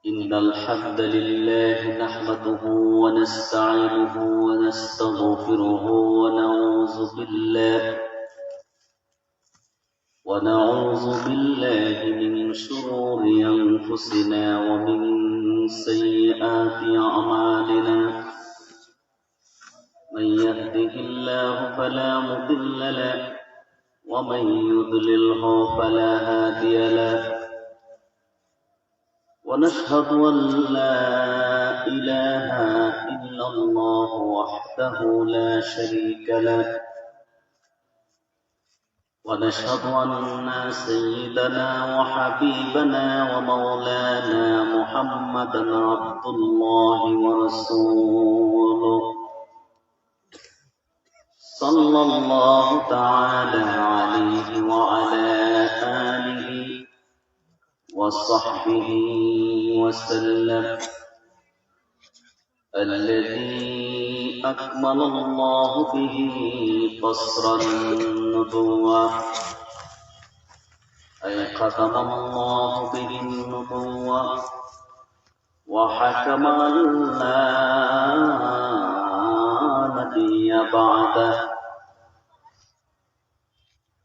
إن الحمد لله نحمده ونستعينه ونستغفره ونعوذ بالله من شرور أنفسنا ومن سيئات أعمالنا. من يهده الله فلا مضل له ومن يضلله فلا هادي له. ونشهد أن لا إله إلا الله وحده لا شريك له. ونشهد أن سيدنا وحبيبنا ومولانا محمدا عبد الله ورسوله صلى الله تعالى عليه وعلى آله وصحبه وسلم، الذي أكمل الله به قصر النبوة، أي ختم الله به النبوة وحكم لا نبي بعده،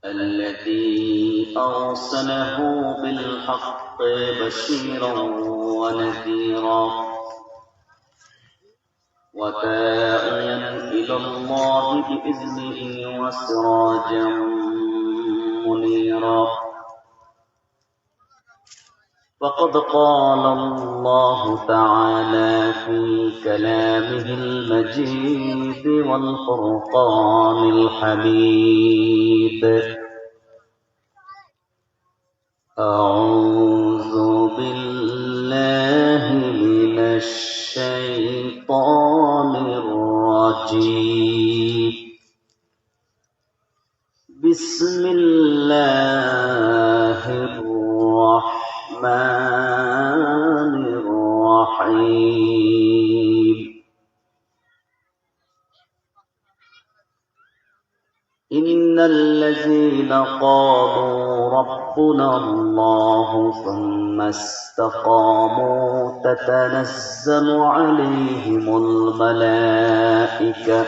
الذي أرسله بالحق بشيرا ونذيرا وداعيا إلى الله بإذنه وسراجا منيرا. فقد قال الله تعالى في كلامه المجيد والفرقان الحميد: أعوذ بالله من الشيطان الرجيم. بسم الله الرحمن الرحيم. إن الذين قالوا ربنا الله ثم استقاموا تتنزل عليهم الملائكة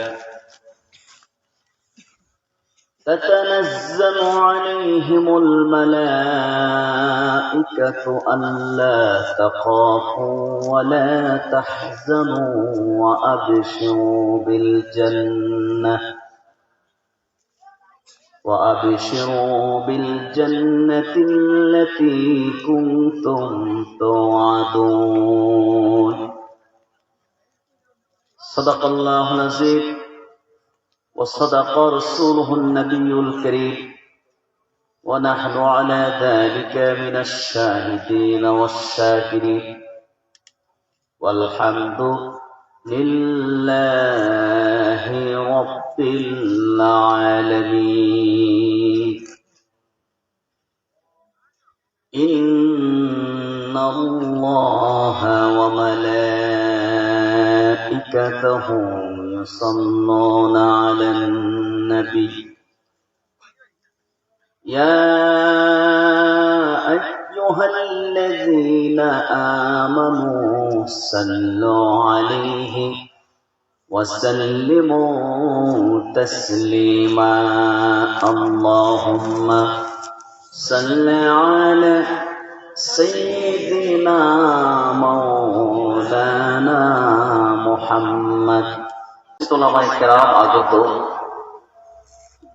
ألا تخافوا ولا تحزنوا وأبشروا بالجنة التي كنتم توعدون. صدق الله العظيم وصدق رسوله النبي الكريم، ونحن على ذلك من الشاهدين والشاكرين، والحمد لله رب العالمين. إن الله وملائكته يصلون على النبي يا أيها الذين آمنوا صلوا عليه وسلموا تسليما. اللهم صل على سيدنا مولانا محمد। উলামায়ে কেরাম, আগত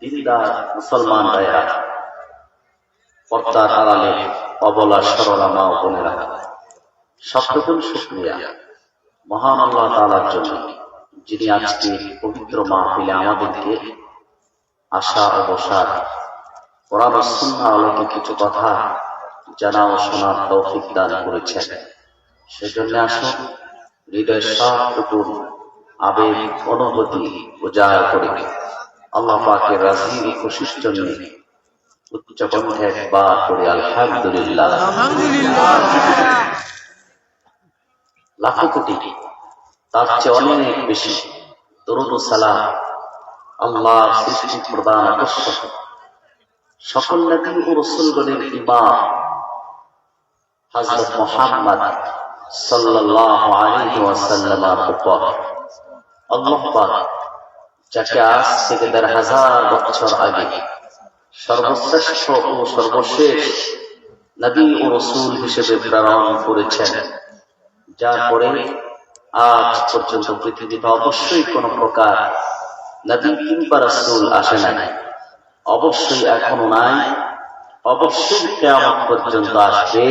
দিনদার মুসলমান ভাইরা, পর্দার আড়ালে অবলা সরলা মা ও বোনেরা, সকল শুকরিয়া মহান আল্লাহ তাআলার জন্য, যিনি আজকে পবিত্র মাহফিলে আমাদেরকে আশা ও বসার, কোরআন ও সুন্নাহর আলোকে কিছু কথা জানা ও শোনার তৌফিক দান করেছেন। সেজন্য আসুন হৃদয়ের সবটুকু আবেগ অনুভূতি উজাড় করে আল্লাহ পাকের রাজি ও খুশির জন্য উচ্চ কণ্ঠে একবার করে আলহামদুলিল্লাহ। লাখো কোটি, তার চেয়ে অনেক বেশি দরুদ ও সালাম আল্লাহর সৃষ্টি প্রদান আকর্ষক সকল নবী ও রাসূলগণের ইমাম হযরত মুহাম্মদ সাল্লাল্লাহু আলাইহি ওয়াসাল্লামের উপর আল্লাহ পাক যাকে আজ থেকে ১,৫০০ বছর আগে সর্বশ্রেষ্ঠ ও সর্বশেষ নবী ও রাসূল হিসেবে প্রেরণ করেছেন, যার পরে আজ পর্যন্ত পৃথিবীতে অবশ্যই কোন প্রকার নবী কিংবা রাসূল আসে নাই, অবশ্যই এখনো নাই, অবশ্যই কিয়ামত পর্যন্ত আসবে।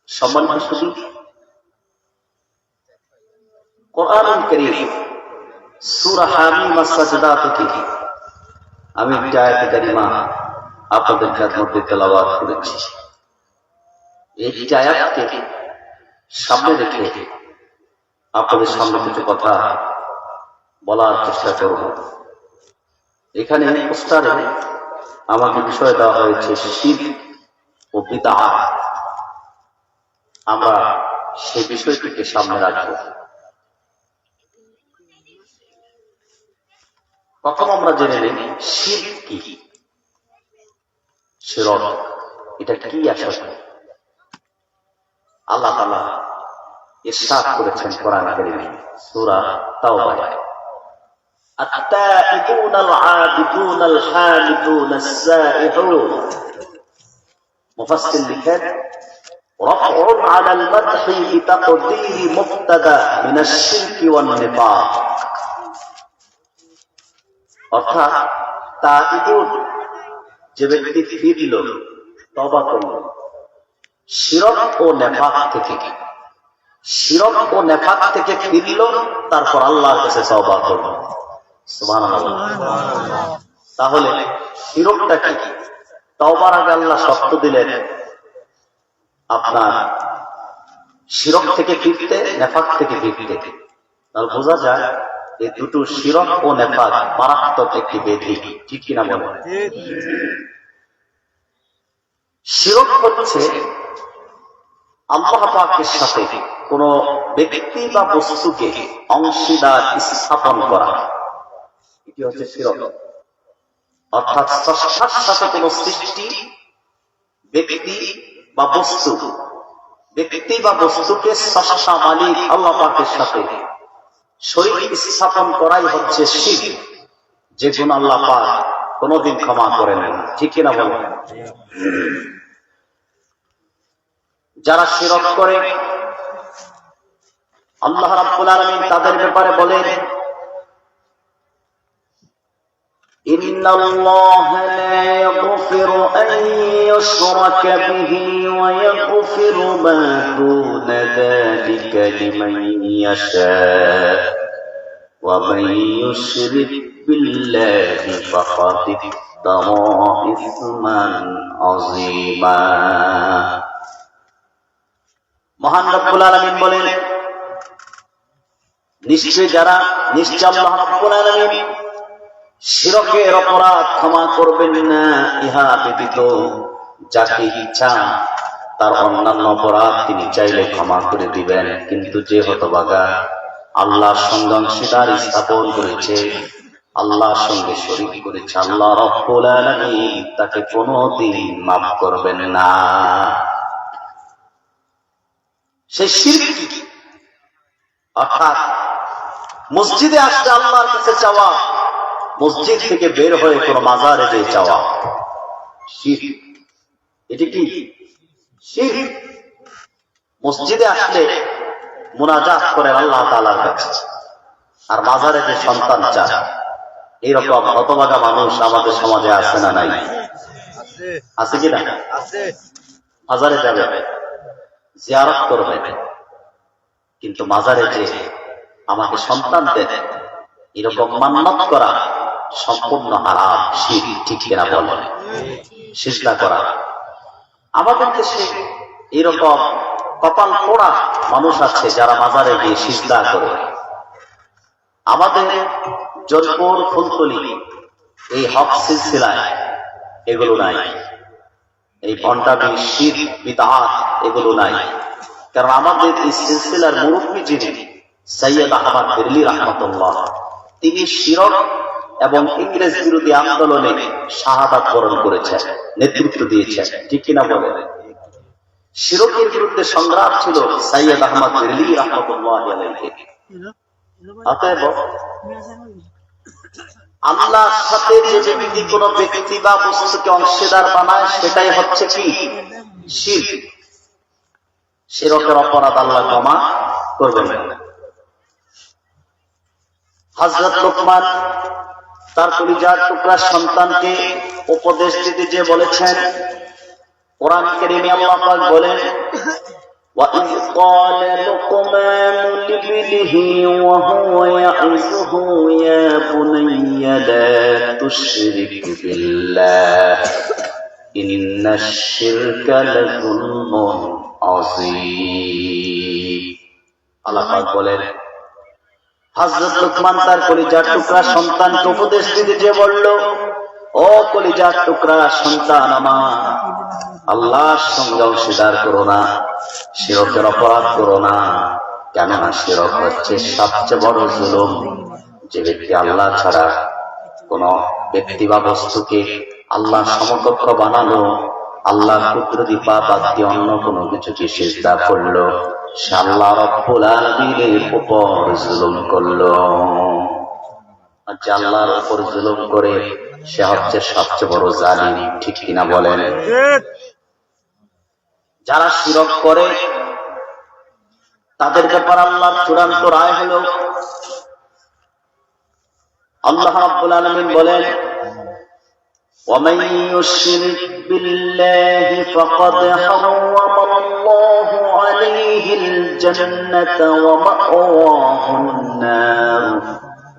সম্মানিত শুধু কোরআনুল কারীম সূরা হামিম আস-সাজদা থেকে আমি একটা আয়াত কারিমা আপনাদের খেদমতে তেলাওয়াত করেছি। এই আয়াতকে সামনে রেখে আপনাদের সামনে কিছু কথা বলার চেষ্টা করব। এখানে পোস্টারে আমাকে বিষয় দেওয়া হয়েছে শিরক ও বিদআত। আমরা সেই বিষয়টিকে সামনে রাখব। প্রথম আমরা জেনে নিই শিরক কি। শিরক এটা কি আসলে? আল্লাহ তাআলা ইরশাদ করেছেন কোরআন কারীমে সূরা তাওবায়, আত-তাইবুন আল-আবিদুন আল-হামিদুন আস-সাইহুন। মুফাসসির লিখেন রাফউন আলা আল-মাদহি বিতাকদীর মুবতাদা মিন আশ-শিরক ওয়ান নিফাক। অর্থাৎ তাইবুন যে ব্যক্তি ফিরল, তওবা করল শিরক ও নেফাক থেকে, শিরক ও নেফাক থেকে ফিরল, তারপর আল্লাহর কাছে তওবা করল। সুবহানাল্লাহ। তাহলে শিরকটা কি? তওবার আগে আল্লাহ শর্ত দিলেন আপনার শিরক থেকে ফিরতে, নেফাক থেকে ফিরতে। তাহলে বোঝা যায় এই দুটো শিরক ও নেফাক মারাত্মক একটি ব্যাধি, ঠিক কিনা বলেন? শিরক হচ্ছে আল্লাহ পাকের সাথে কোন ব্যক্তি বা বস্তুকে অংশীদার স্থাপন করা, এটি হচ্ছে শিরক। অর্থাৎ স্রষ্টার সাথে কোন সৃষ্টি, ব্যক্তি বা বস্তু, ব্যক্তি বা বস্তুকে স্রষ্টা মালিক আল্লাহ পাকের সাথে শরীক স্থাপন করাই হচ্ছে শিরক, যে গুণ আল্লাহ পাক কোনদিন ক্ষমা করেন না, ঠিক কিনা বলেন? যারা শিরক করে আল্লাহ রাব্বুল আলামিন তাদের ব্যাপারে বলেন, ইন্নাল্লাহা লা ইয়াগফিরু আন ইউশরাকা বিহি ওয়া ইয়াগফিরু মা দুনা যালিকা লিমান ইয়াশা ওয়া মান ইউশরিক বিল্লাহি ফাকাদ ইফতারা ইসমান আযীমা। মহান রব্বুল আলামিন বলেন, নিশ্চয় আল্লাহ রব্বুল আলামিন শিরকের অপরাধ ক্ষমা করবেন না, ইহা ব্যতীত যাকে ইচ্ছা তার অন্যান্য অপরাধ তিনি চাইলে ক্ষমা করে দিবেন। কিন্তু যে হতভাগা আল্লাহর সঙ্গে অংশীদার স্থাপন করেছে, আল্লাহর সঙ্গে শরীক করেছে, আল্লাহ রব্বুল আলামিন তাকে কোনদিন মাফ করবেন না। সেই শিরক কি? অর্থাৎ মসজিদে আসতে আল্লাহর কাছে চাওয়া, মসজিদ থেকে বের হয়ে কোন মাজারে যে চাওয়া, শিরক। এটি কি শিরক? মসজিদে আসলে মুনাজাত করেন আল্লাহ তাআলার কাছে, আর মাজারে যে সন্তান চায়, এইরকম হতভাগা মানুষ আমাদের সমাজে আছে না নাই? আছে কিনা? মাজারে যাবে, জিয়ারত করবে, কিন্তু মাজারে যে আমাকে সন্তান দেন এরকম মান্নত করা সম্পূর্ণ হারাম, শিরক, ঠিক কিনা বলেন? সিজদা করা। আমাদের দেশে এরকম কপাল পোড়া মানুষ আছে যারা মাজারে গিয়ে সিজদা করে। আমাদের জয়পুর, ফুলতলি, এই হক সিলসিলায় এগুলো নাই, এই ভণ্ডামি, শিরক, বিদআত এগুলো নাই। কারণ আমাদের এই সিলসিলার মুরব্বী যিনি সৈয়দ আহমদ বেরেলী রাহমাতুল্লাহ, তিনি শিরক এবং ইংরেজ বিরোধী আন্দোলনে শাহাদাত বরণ করেছেন, নেতৃত্ব দিয়েছেন, ঠিক কিনা বলেন? শিরকের বিরুদ্ধে সংগ্রাম ছিল সৈয়দ আহমদ বেরেলভী রাহমাতুল্লাহি আলাইহি। অতএব আল্লাহর সাথে যে ব্যক্তি কোন ব্যক্তি বা বস্তুকে অংশীদার বানায় সেটাই হচ্ছে কি শিরক। শিরকের অপরাধ আল্লাহ ক্ষমা করবেন না। হযরত লোকমান তার কলিজার টুকরা সন্তানকে উপদেশ দিতে যে বলেছেন, কোরআন কারীমে আল্লাহ পাক বলেন, وَإِذْ قَالَ لُقْمَانُ لِابْنِهِ وَهُوَ يَعِظُهُ يَا بُنَيَّ لَا تُشْرِكْ بِاللَّهِ إِنَّ الشِّرْكَ لَظُلْمٌ عَظِيمٌ। আল্লাহ পাক বলেন, হযরত লোকমান তার কলিজার টুকরা সন্তানকে উপদেশ দিতে যে বলল, ও কলিজার টুকরা সন্তান আমার, আল্লাহর সঙ্গে অংশীদার করো না, শিরকের অপরাধ করো না। কেননা শিরক হচ্ছে সবচেয়ে বড় জুলুম। যে ব্যক্তি আল্লাহ ছাড়া কোন ব্যক্তি বা বস্তুকে আল্লাহ সমকক্ষ বানালো, আল্লাহ কুদরতি পা বাদ দিয়ে অন্য কোনো কিছুকে সিজদা করলো, সে আল্লাহ রব্বুল আলামিনের উপর জুলুম করলো। আর যে আল্লাহর উপর জুলুম করে সে হচ্ছে সবচেয়ে বড় জালিম। ঠিক কিনা বলেন? যারা শিরক করে তাদের ব্যাপারে আল্লাহর চূড়ান্ত রায় হলো, আল্লাহ রাব্বুল আলামিন বলেন, وَمَن يُشْرِكْ بِاللَّهِ فَقَدْ حَرَّمَ اللَّهُ عَلَيْهِ الْجَنَّةَ وَمَأْوَاهُ النَّارُ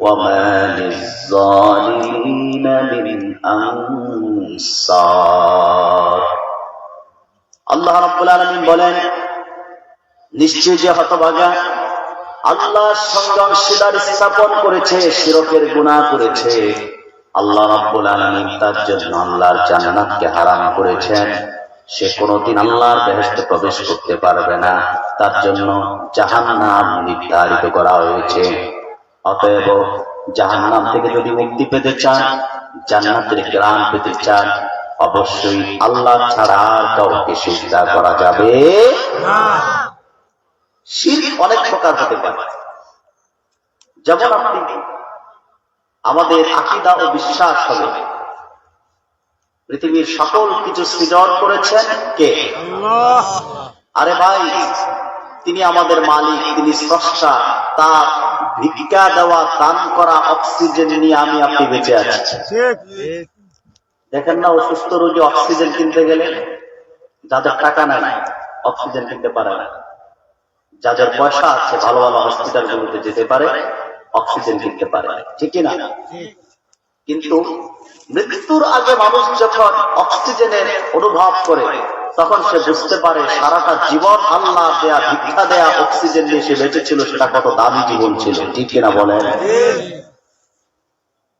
وَمَا لِلظَّالِمِينَ مِنْ أَنصَارٍ। আল্লাহ রাব্বুল আলামিন বলেন, নিশ্চয় যে হতভাগা আল্লাহর সঙ্গে অংশীদার স্থাপন করেছে, শিরকের গুনাহ করেছে, আল্লাহ রাব্বুল আলামিন তার জন্য আল্লাহর জান্নাতকে হারাম করেছেন। সে কোনদিন আল্লাহর বেহেশতে প্রবেশ করতে পারবে না, তার জন্য জাহান্নাম নির্ধারিত করা হয়েছে। অতএব জাহান্নাম থেকে যদি মুক্তি পেতে চান, জান্নাতের গ্রাম পেতে চান, অবশ্যই আল্লাহ ছাড়া আর কাউকে সিজদা করা যাবে না। শিরক অনেক প্রকার হতে পারে। যেমন আপনি আমাদের আকীদা ও বিশ্বাস হবে পৃথিবীর সকল কিছু সৃজন করেছেন কে? আল্লাহ। আরে ভাই, তিনি আমাদের মালিক, তিনি স্রষ্টা। তার ভিক্ষা দেওয়া, দান করা অক্সিজেন নিয়ে আমি আপনি বেঁচে আছি। দেখেন না, অসুস্থ রোগী অক্সিজেন কিনতে গেলে যাদের টাকা নাই অক্সিজেন কিনতে পারে না, যাদের পয়সা আছে ভালো ভালো হসপিটাল গুলোতে যেতে পারে, অক্সিজেন কিনতে পারে। ঠিক না? কিন্তু মৃত্যুর আগে মানুষ যখন অক্সিজেনের অনুভব করে, তখন সে বুঝতে পারে সারাটা জীবন আল্লাহ দেয়া, ভিক্ষা দেয়া অক্সিজেন নিয়ে সে বেঁচে ছিল, সেটা কত দামি জীবন ছিল। ঠিক কিনা বলেন?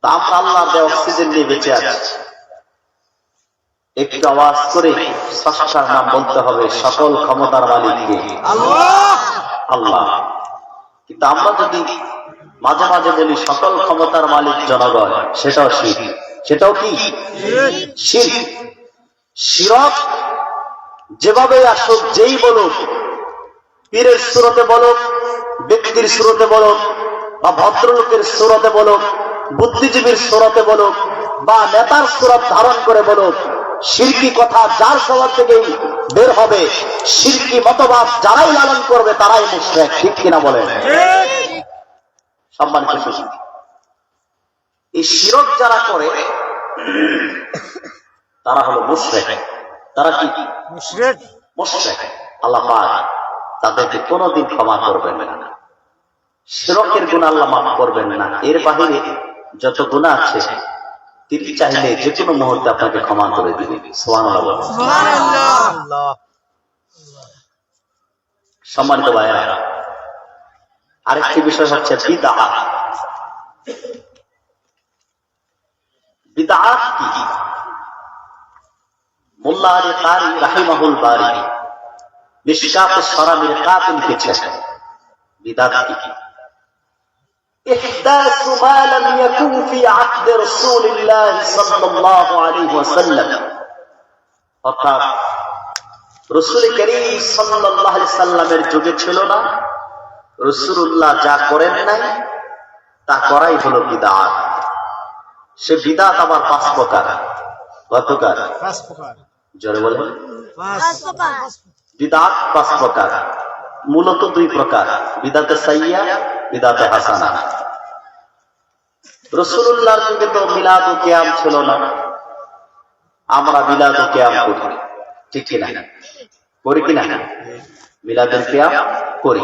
আমরা আল্লাহ দেয়া অক্সিজেন নিয়ে বেঁচে আছি। একটু আওয়াজ করে স্রষ্টার নাম বলতে হবে, সকল ক্ষমতার মালিককে আল্লাহ। আল্লাহ। কিন্তু আমরা যদি মাঝে মাঝে বলি সকল ক্ষমতার মালিক জনগণ, সেটাও শিরক। সেটাও কি শিরক? শিরক যেভাবে আসুক, যেই বলুক, পীরের সুরতে বলুক, ব্যক্তির সুরতে বলুক, বা ভদ্রলোকের সুরতে বলুক, বুদ্ধিজীবীর সুরতে বলুক, বা নেতার সুরত ধারণ করে বলুক, শিরকি কথা যার স্বভাব থেকেই বের হবে, শিরকি মতবাদ যারাই লালন করবে তারাই মুশরিক। ঠিক কিনা বলেন? সম্মানিত সুধী, এই শিরক যারা করে তারা হলো মুশরিক। তারা কি? মুশরিক। মুশরিক। আল্লাহ পাক তাদেরকে কোনোদিন ক্ষমা করবেন না। শিরকের গুনাহ আল্লাহ মাফ করবেন না। এর বাহিরে যত গুনাহ আছে তিনি চাইলে যে কোনো মুহূর্তে আপনাকে ক্ষমা করে দিবেন। সুবহানাল্লাহ। সুবহানাল্লাহ। সম্মানিত ভাইরা, আরেকটি বিষয় হচ্ছে বিদআত। বিদআত কি? মোল্লা আলী কারি রাহিমাহুল বারি মিশকাতুস সরা মিরকাত লিখেছেন বিদআত কি? إحداث ما لم يكن في عهد رسول الله صلى الله عليه وسلم। অর্থাৎ রাসূল করিম সাল্লাল্লাহু আলাইহি সাল্লামের যুগে ছিল না, রাসূলুল্লাহ যা করেন নাই তা করাই হলো বিদআত। সে বিদআত আবার 5 প্রকার। কত প্রকার? 5 প্রকার। জোরে বলেন। 5 প্রকার। বিদআত 5 প্রকার, মূলত 2 প্রকার, বিদআতে সাইয়্যা, বিদআতে হাসানা। রাসূলুল্লাহর যুগে তো মিলাদ ও কিয়াম ছিল না, আমরা মিলাদ ও কিয়াম করি, ঠিক কি না? করি কি না? মিলাদ ও কিয়াম করি,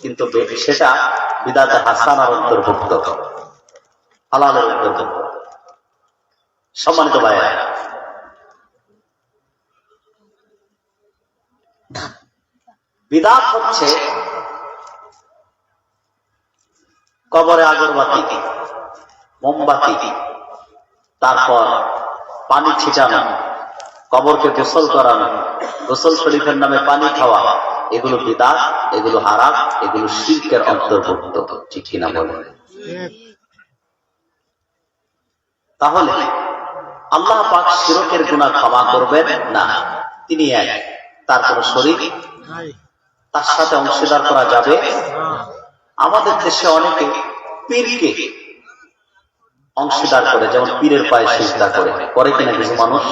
কিন্তু সেটা বিদআতে হাসানার অন্তর্ভুক্ত, হালালের অন্তর্ভুক্ত। সম্মানিত ভাইরা, বিদআত হচ্ছে কবরে আগরবাতি, মোমবাতি, তারপর পানি ছিটানো, কবরকে গোসল করানো, গোসল শরীফের নামে পানি খাওয়া, এগুলো বিদআত, এগুলো হারাম, এগুলো শিরকের অন্তর্ভুক্ত, ঠিক কিনা বলেন? তাহলে আল্লাহ পাক শিরকের গুনাহ ক্ষমা করবেন না, তিনি এক, তার কোন শরীক তার সাথে অংশীদার করা যাবে। আমাদের দেশে অনেকে পীরকে অংশীদার করে, যেমন পীরের পায়ে সিজদা করে কিনা কিছু মানুষ।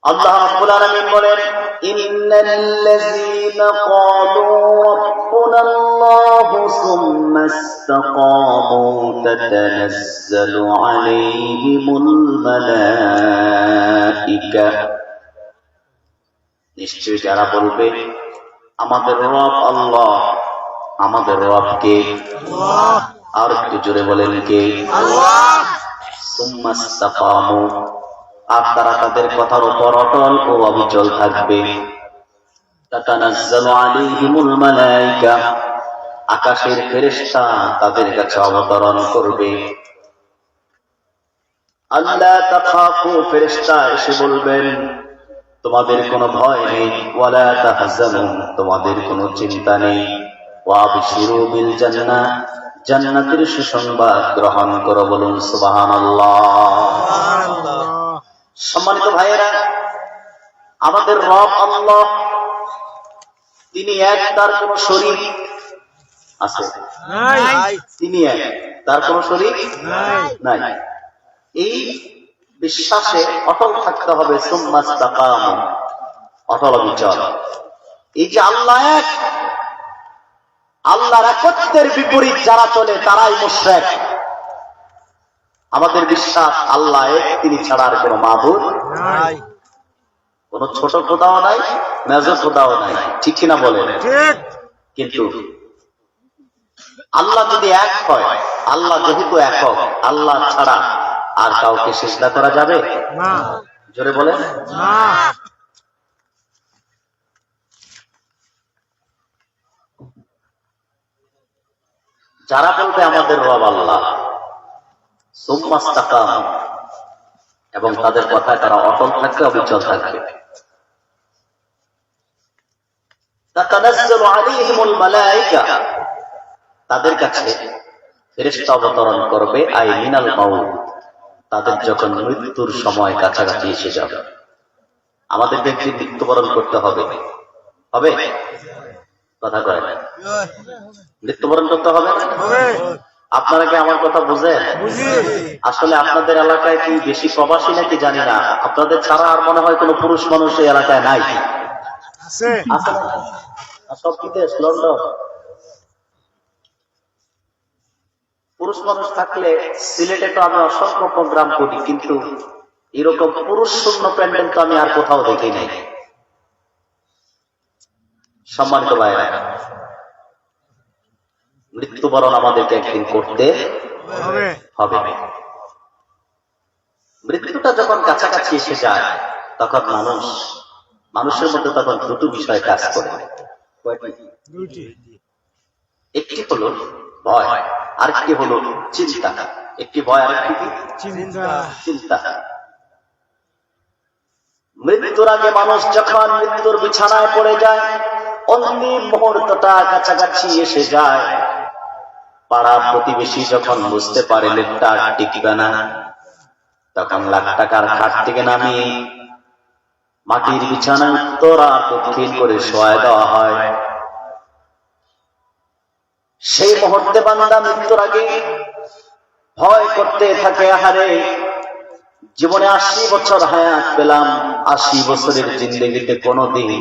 আল্লাহ রাব্বুল আলামিন বলেন, ইন্নাল্লাযীনা ক্বালু রাব্বুনাল্লাহু সুম্মা ইসতাকামু তাতানাজ্জালু আলাইহিমুল মালায়েকা, নিশ্চয়ই যারা বলবে আমাদের রব আল্লাহ, আমাদের রব কে? আল্লাহ। আর একটু জোরে বলেন কে? আল্লাহ। সুম্মা ইসতাকামু, আর তারা তাদের কথার উপর অটল ও অবিচল থাকবে। তাতানাজ্জালু আলাইহিমুল মালায়েকা, আকাশের ফেরেশতা তাদের কাছে অবতরণ করবে। আল্লাহ তাখাফু, ফেরেশতা এসে বলবেন তোমাদের কোনো ভয় নেই, ওয়ালা তাহজানু, তোমাদের কোনো চিন্তা নেই, ওয়াবশিরু বিল জান্নাহ, জান্নাতের সুসংবাদ গ্রহণ করো, বলুন সুবহানাল্লাহ। সম্মানিত ভাইয়েরা, আমাদের রব আল্লাহ, তিনি এক, তার কোন শরীক আছে? নাই। তিনি এক, তার কোন শরীক নাই। এই বিশ্বাসে অটল থাকতে হবে। সুম্মা ইসতাকামু, অটল অবিচল। এই যে আল্লাহ এক, আল্লাহর একত্বের বিপরীত যারা চলে তারাই মুশরিক। আমাদের বিশ্বাস আল্লাহ এক, তিনি ছাড়া আর কোনো মাবুদ নাই, কোন ছোট খোদাও নাই, মেজ খোদাও নাই, ঠিক কিনা বলেন? কিন্তু আল্লাহ যদি এক হয়, আল্লাহ যেহেতু একক, আল্লাহ ছাড়া আর কাউকে সিজদা করা যাবে না? জোরে বলেন না। যারা বলবে আমাদের রব আল্লাহ, সুম্মা ইসতাকামু, এবং তাদের কথায় তারা অটল থাকবে, অবিচল থাকবে, তাতানাজ্জালু আলাইহিমুল মালায়েকা, তাদের কাছে ফেরেশতা অবতরণ করবে, আই মিনাল মাউত, তাদের যখন মৃত্যুর সময় কাছাকাছি এসে যাবে। আমাদের ব্যক্তি মৃত্যুবরণ করতে হবে, হবে কথা কয় না? মৃত্যুবরণ করতে হবে। আপনারা কি আমার কথা বুঝেন? আসলে আপনাদের এলাকায় কি বেশি প্রবাসী নাকি জানি না, আপনাদের ছাড়া আর মনে হয় কোনো পুরুষ মানুষ এই এলাকায় নাই। সব বিদেশ, লন্ডন। পুরুষ মানুষ থাকলে সিলেটে তো আমি অসংখ্য প্রোগ্রাম করি, কিন্তু এরকম পুরুষ শূন্য প্যান্ডেল তো আমি আর কোথাও দেখি নাই। সম্মানিত ভাইরা, মৃত্যুবরণ আমাদেরকে একদিন করতে হবে। মৃত্যুটা যখন কাছাকাছি এসে যায়, তখন মানুষের মধ্যে তখন দুটো বিষয় কাজ করে। একটি হলো ভয়, আরেকটি হলো চিন্তা। একটি ভয়, আরেকটি কি? চিন্তা। মৃত্যুর আগে মানুষ যখন মৃত্যুর বিছানায় পড়ে যায়, অন্তিম মুহূর্তটা কাছাকাছি এসে যায়, পাড়া প্রতিবেশী যখন বুঝতে পারে লোকটা টিকবে না, তখন লাখ টাকার খাট থেকে নামিয়ে মাটির বিছানায় উত্তর আর দক্ষিণ করে শোয়ায় দেওয়া হয়। সেই মুহূর্তে বান্দা মৃত্যুর আগে ভয় করতে থাকে, আহারে জীবনে 80 বছর হায়াত পেলাম, 80 বছরের জিন্দেগিতে কোনোদিন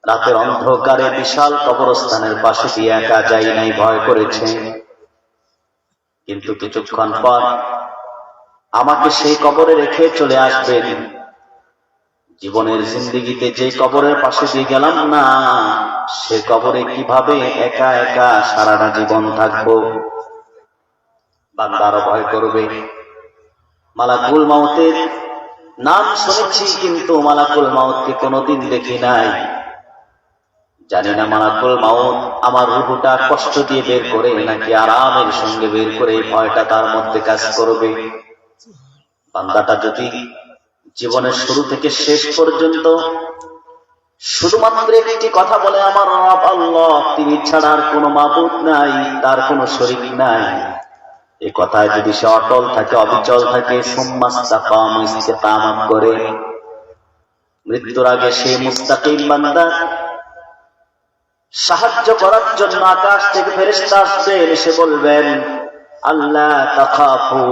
রাতের অন্ধকারে বিশাল কবরস্থানের পাশে দিয়ে একা যাই নাই, ভয় করেছে। কিন্তু কিছুক্ষণ পর আমাকে সেই কবরে রেখে চলে আসবেন। জীবনের জিন্দেগিতে যে কবরের পাশে দিয়ে গেলাম না, সে কবরে কিভাবে একা একা সারাটা জীবন থাকবো। বান্দা আরো ভয় করবে। মালাকুল মাউতের নাম শুনেছি, কিন্তু মালাকুল মাউতকে কোনোদিন দেখি নাই। জানি না মালাকুল মাউত আমার রূহটা কষ্ট দিয়ে বের করে নাকি আরামের সঙ্গে বের করে, ভয়টা তার মধ্যে কাজ করবে। বান্দাটা যদি জীবনের শুরু থেকে শেষ পর্যন্ত শুধুমাত্র একটি কথা বলে, আমার রব আল্লাহ, তিনি ছাড়া আর কোনো মাবুদ নাই, তার কোনো শরীক নাই, এই কথায় যদি সে অটল থাকে, অবিচল থাকে, সুম্মাস্তাকাম, ইস্তেকামত করে, মৃত্যুর আগে সে মুস্তাকিম বান্দা সাহায্য করার জন্য আকাশ থেকে ফেরেশতা আসবেন, এসে বলবেন আল্লাহ তাখাফু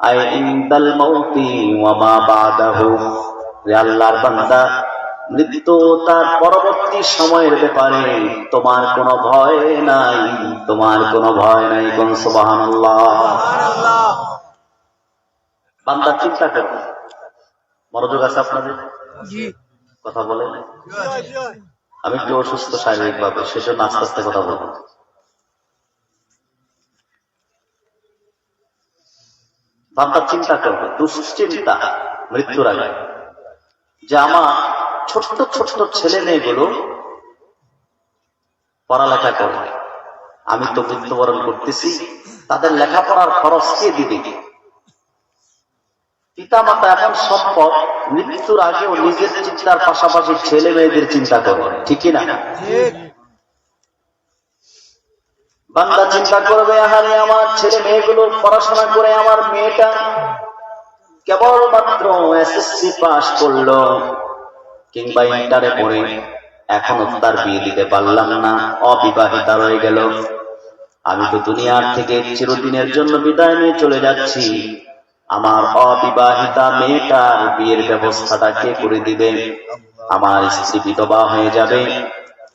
আই ইনদাল মাউতি ওয়া মা বাদাহু। হে আল্লাহর বান্দা, মৃত্যু তার পরবর্তী সময়ের ব্যাপারে তোমার কোনো ভয় নাই, তোমার কোনো ভয় নাই। কোন সুবহানাল্লাহ। বান্দা চিন্তা করবে, মনোযোগ আছে আপনাদের? কথা বলেন। আমি একটু অসুস্থ শারীরিক ভাবে, সেজন্য আস্তে আস্তে কথা বলবো। বান্দা চিন্তা করবে, দুশ্চিন্তা মৃত্যুর আগে, যে আমার ছোট্ট ছোট্ট ছেলে মেয়েগুলো পড়ালেখা করে, আমি তো মৃত্যুবরণ করতেছি, তাদের লেখাপড়ার খরচ কে দিবে? পিতা মাতা এখন সম্পদ, মৃত্যুর আগেও নিজের চিন্তার পাশাপাশি ছেলে মেয়েদের চিন্তা করবে, ঠিক কিনা? বান্দা চিন্তা করবে, আহারে আমার ছেলে মেয়েগুলোর পড়াশোনা করে আমার মেয়েটা কেবলমাত্র এসএসসি পাস করলো কিংবা ইন্টারে পড়ে, এখনো তার বিয়ে দিতে পারলাম না, অবিবাহিতা রয়ে গেল। আমি তো দুনিয়ার থেকে চিরদিনের জন্য বিদায় নিয়ে চলে যাচ্ছি, আমার অবিবাহিতা মেয়েটার বিয়ের ব্যবস্থাটা কে করে দিবে? আমার স্ত্রী বিধবা হয়ে যাবে,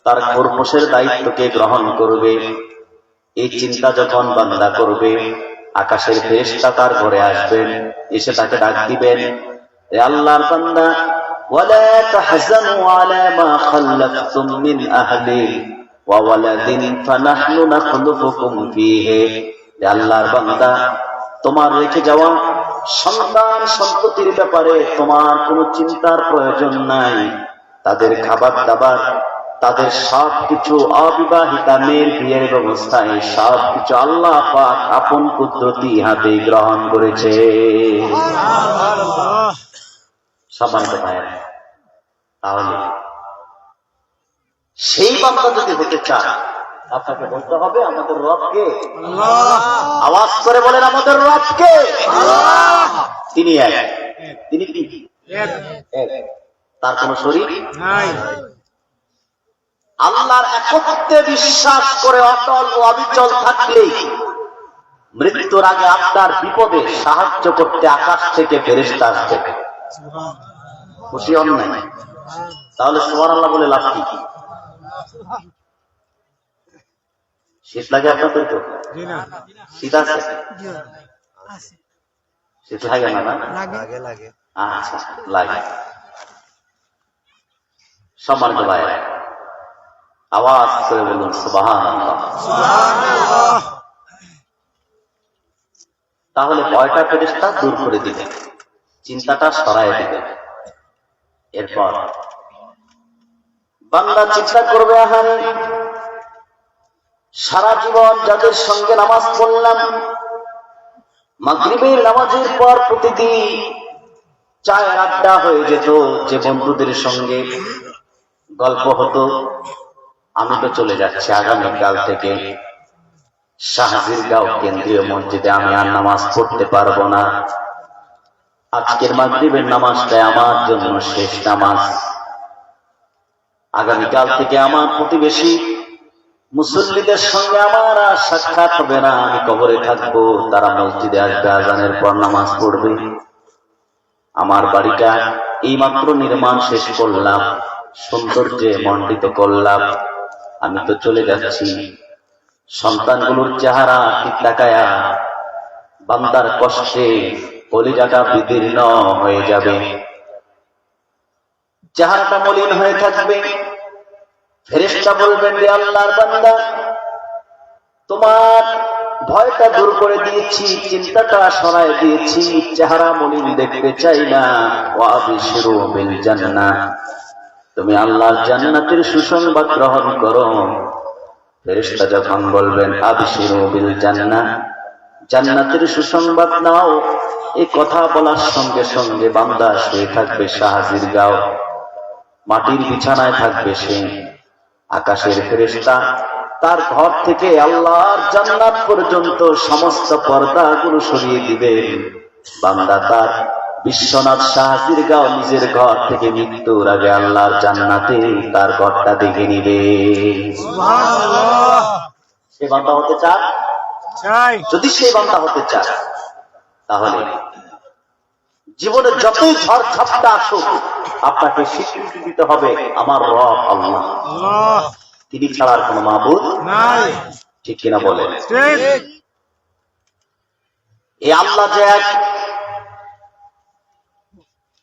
তার খোরপোশের দায়িত্ব কে গ্রহণ করবে? এই চিন্তা যখন বান্দা করবে, আকাশের ফেরেশতা তার ঘরে আসবেন, এসে তাকে ডাক দিবেন, হে আল্লাহর বান্দা, ওয়ালা তাহজানু আলা মা খাল্লাকতুম মিন আহলি ওয়া ওয়ালাদিন ফানাহনু নাখলুকুকুম ফীহি। হে আল্লাহর বান্দা, তোমার রেখে যাওয়া সন্তান সম্পত্তির ব্যাপারে তোমার কোনো চিন্তার প্রয়োজন নাই। তাদের খাবার দাবার, তাদের সবকিছু, অবিবাহিতা মেয়ের বিয়ের ব্যবস্থায় সবকিছু আল্লাহ পাক আপন কুদরতি হাতে গ্রহণ করেছে। সম্মানিত ভাইয়েরা, তাহলে সেই বান্দা যদি হতে চান, আপনাকে বলতে হবে আমাদের রবকে। আওয়াজ করে বলেন, আমাদের রবকে। তিনি এক। তিনি কি? তার কোনো শরীক নাই। আল্লাহর একত্বে বিশ্বাস করে অটল ও অবিচল থাকলেই মৃত্যুর আগে আপনার বিপদে সাহায্য করতে আকাশ থেকে ফেরেশতা আসবে। খুশি হন নাই? তাহলে সুবহানাল্লাহ বলে লাভ কি? শীত লাগে আপনাদের? তো শীত আছে? শীত লাগে না? আচ্ছা, লাগে। সম্মানিত ভাই, আওয়াজ করে বলুন সুবহানাল্লাহ। তাহলে ভয়টা ফেরেশতা দূর করে দিবে, চিন্তাটা সরায় দিবে। এরপর বান্দা চিন্তা করবে, আহারে সারা জীবন যাদের সঙ্গে নামাজ পড়লাম, মাগরিবের নামাজের পর প্রতিদিন চায়ের আড্ডা হয়ে যেত, যে বন্ধুদের সঙ্গে গল্প হতো, আমি তো চলে যাচ্ছি আগামীকাল থেকে শাহজিরগাঁও কেন্দ্রীয় মসজিদে, আমি আর নামাজ পড়তে পারবো না। আজকের মাগরিবের নামাজটা আমার জন্য শেষ নামাজ। আগামীকাল থেকে আমার প্রতিবেশী মুসল্লিদের সঙ্গে আমার আর সাক্ষাৎ হবে না। আমি কবরে থাকবো, তারা মসজিদে আসবে, আজানের পর নামাজ পড়বে। আমার বাড়িটা এইমাত্র নির্মাণ শেষ করলাম, সৌন্দর্যে মণ্ডিত করলাম, আমি তো চলে যাচ্ছি। সন্তানগুলোর চেহারা ঠিক তাকায়া বান্দার কষ্টে কলিজাটা বিদীর্ণ হয়ে যাবে, চেহারাটা মলিন হয়ে থাকবে। ফেরেশতা বলবেন, রে আল্লাহর বান্দা, তোমার ভয়টা দূর করে দিয়েছি, চিন্তাটা সরায় দিয়েছি, চেহারা মলিন দেখতে চাই না। ওয়াবিশিরু বিল জান্নাহ, তুমি আল্লাহর জান্নাতের সুসংবাদ গ্রহণ করো। ফেরেশতা যখন বলবেন আবিশিরু বিল জান্নাহ, জান্নাতের সুসংবাদ নাও, এই কথা বলার সঙ্গে সঙ্গে বান্দা শুয়ে থাকবে শাহজির গাঁও, মাটির বিছানায় থাকবে সে। আকাশের ফেরেশতা তার ঘর থেকে আল্লাহর জান্নাত পর্যন্ত সমস্ত পর্দাগুলো সরিয়ে দিবে। বান্দা তার বিশ্বনাথ শাহজির গাঁও নিজের ঘর থেকে মৃত্যুর আগে আল্লাহর জান্নাতে তার ঘরটা দেখে নিবে। সে বান্দা হতে চায়? যদি সেই বান্দা হতে চায়, তাহলে জীবনে যতই ঝড় ঝাপটা আসুক, আপনাকে স্বীকৃতি দিতে হবে আমার রব আল্লাহ, তিনি ছাড়ার কোন মাবুদ নাই। ঠিক কিনা বলেন? এই আল্লাহ যে এক,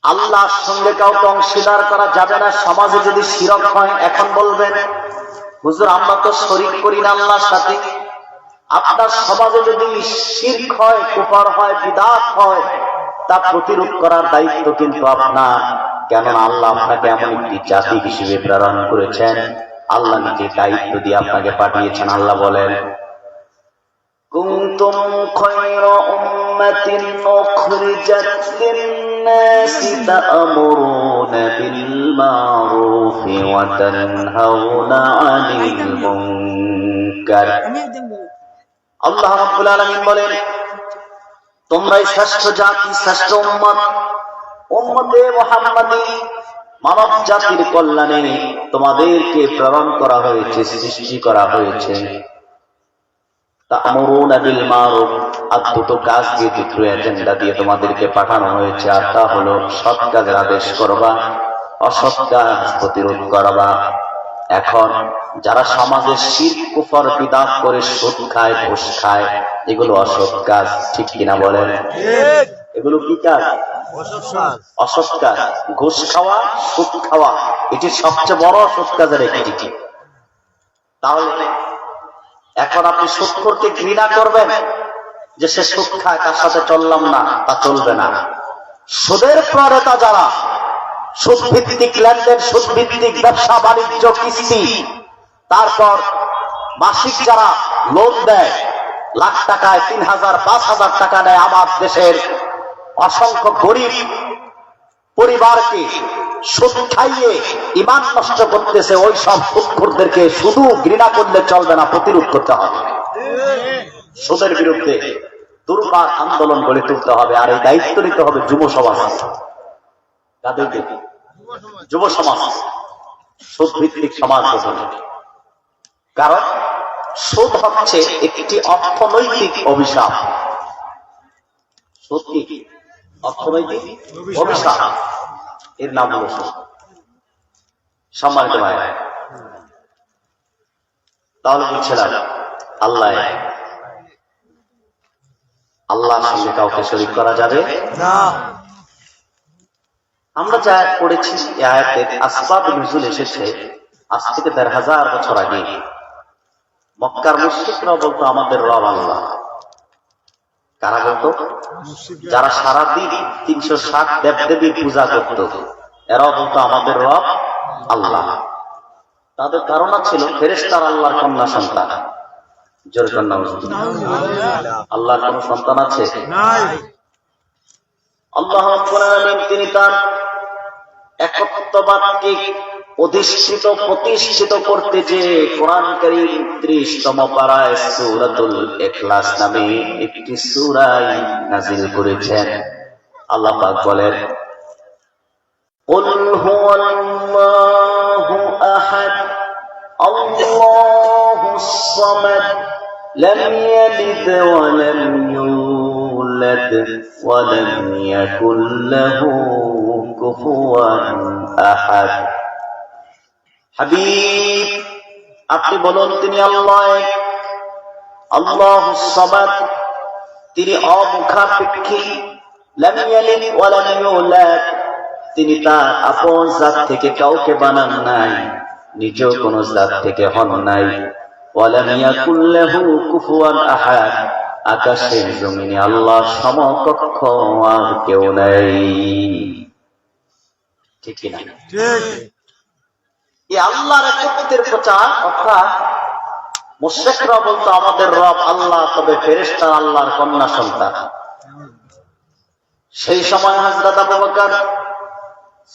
আল্লাহর সঙ্গে কাউকে অংশীদার করা যাবে না। সমাজে যদি শিরক হয়, এখন বলবেন হুজুর আমরা তো শরীক করি না আল্লাহর সাথে। আপনার সমাজে যদি শিরক হয়, কুফর হয়, বিদআত হয়, তা প্রতিরোধ করার দায়িত্ব কিন্তু আপনার। কেননা আল্লাহ আপনাকে এমন একটি জাতি হিসেবে প্রেরণ করেছেন, আল্লাহ নিজে দায়িত্ব দিয়ে আপনাকে পাঠিয়েছেন। আল্লাহ বলেন, কুনতুম খায়রা উম্মাতিন উখরিজাত লিন-নাসি তা'মুরুনা বিল মা'রুফি ওয়া তানহাউনা 'আনিল মুনকার। আল্লাহ রাব্বুল আলামিন বলেন, তোমরাই শ্রেষ্ঠ জাতি, শ্রেষ্ঠ উম্মত, উম্মতে মুহাম্মাদী, মানব জাতির কল্যাণে তোমাদেরকে প্রেরণ করা হয়েছে, সৃষ্টি করা হয়েছে। তা'মুরুনা বিল মা'রুফ, আর দুটো কাজ দিয়ে, দুটো এজেন্ডা দিয়ে তোমাদেরকে পাঠানো হয়েছে। আর তা হলো সৎ কাজের আদেশ করবা, অসৎ কাজ প্রতিরোধ করবা। এখন যারা সমাজে শিরক, কুফর, বিদআত করে সুদ খায়, ঘুষ খায়, এগুলো অসৎ কাজ। ঠিক কিনা বলেন? এগুলো কি কাজ? অসৎ কাজ। ঘুষ খাওয়া, সুদ খাওয়া, এটি সবচেয়ে বড় অসৎ কাজের একটি। তাহলে এখন আপনি সুদখোরকে ঘৃণা করবেন যে সে সুদ খায়, তার সাথে চললাম না, তা চলবে না। সুদের প্রণেতা যারা, সুদ ভিত্তিক লেনদেন, সুদ ভিত্তিক ব্যবসা বাণিজ্য, কিস্তি, তারপর মাসিক যারা লোন দেয়, লাখ টাকায় ৩,০০০, ৫,০০০ টাকা নেয়, আমার দেশের অসংখ্য গরিব পরিবারকে সুদ খাইয়ে ঈমান নষ্ট করতেছে, ওই সব সুদখোরদেরকে শুধু ঘৃণা করলে চলবে না, প্রতিরোধ করতে হবে। সুদের বিরুদ্ধে দুর্বার আন্দোলন গড়ে তুলতে হবে। আর এই দায়িত্ব নিতে হবে যুব সমাজ। তাদেরকে যুব সমাজ, সুদ ভিত্তিক সমাজ গঠনে। কারণ সুদ হচ্ছে একটি অর্থনৈতিক অভিশাপ। সুদ কি? অর্থনৈতিক অভিশাপ, এর নাম হলো সুদ। সম্মানিত ভাই, তাহলে বলছিলাম আল্লাহর সঙ্গে কাউকে শরীক করা যাবে না। আমরা যা পড়েছি, এই আয়াতের আসবাব নুজুল এসেছে আজ থেকে ১৫০০ বছর আগে। মক্কার মুশরিকরা বলতো আমাদের রব আল্লাহ। কারা বলতো? যারা সারাদিন ৩৬০ দেবদেবীর পূজা করত, এরাও বলতো আমাদের রব আল্লাহ। তাদের ধারণা ছিল ফেরেশতার আল্লাহর কন্যা সন্তান। জোরে কন্যা, আল্লাহর কোন সন্তান আছে? আল্লাহ রাব্বুল আলামিন তিনি তার একত্ববাদকে অধিষ্ঠিত, প্রতিষ্ঠিত করতে যে কোরআন কারীম ৩০তম পারায় সূরাতুল ইখলাস নামে একটি সূরা নাযিল করেছেন। আল্লাহ পাক বলেন, قل هو الله أحد الله الصمد لم يلد ولم يولد ولم يكن له كفوا أحد। হাবিব, আপনি বলুন তিনি আল্লাহ এক, আল্লাহুস সামাদ, তিনি অমুখাপেক্ষী, লাম ইয়ালিদ ওয়া লাম ইউলাদ, তিনি তার আপন জাত থেকে কাউকে বানান নাই, নিজেও কোন জাত থেকে হন নাই, ওয়া লাম ইয়াকুল লাহু কুফুয়ান আহাদ, আকাশের জমিনে আল্লাহর সমকক্ষ আর কেউ নাই। ঠিক কি না? ঠিক। এই আল্লাহর একত্বের প্রচার, অর্থাৎ মুশরিকরা বলতো আমাদের রব আল্লাহ, তবে ফেরেশতা আল্লাহর কন্যা সন্তান। সেই সময় হযরত আবু বকর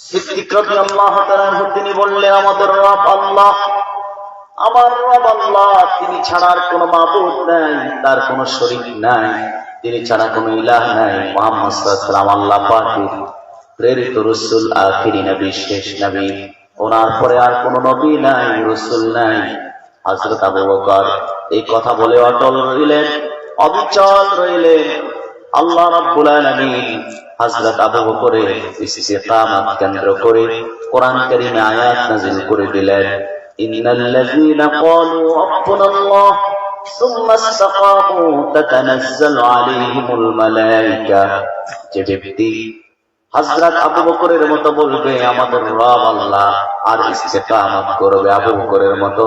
সিদ্দিক রাদিয়াল্লাহু তাআলা আনহু তিনি বললেন, আমাদের রব আল্লাহ, আমার রব আল্লাহ, তিনি ছাড়ার কোনো মাবুদ নাই, তার কোনো শরীক নাই, তিনি ছাড়া কোনো ইলাহ নাই। মুহাম্মদ সাল্লাল্লাহু আলাইহি ওয়াসাল্লাম আল্লাহ পাকের প্রেরিত রাসূল, আখিরি নবী, শেষ নবী, ওনার পরে আর কোনো নবী নাই, রাসূল নাই। হযরত আবু বকর এই কথা বলে অটল রইলেন, অবিচল রইলেন। আল্লাহ রাব্বুল আলামিন হযরত আবু বকরের ইস্তিকামাত কেন্দ্র করে কোরআন কারীমে আয়াত নাযিল করে দিলেন, ইন্নাল্লাযীনা ক্বালু রাব্বুনাল্লাহ সুম্মা ইসতাকামু তাতানাজ্জালু আলাইহিমুল মালায়েকা। যে ব্যক্তি হযরত আবু বকরের মতো বলবে আমাদের রব আল্লাহ, আর ইস্তিকামাত করবে আবু বকরের মতো,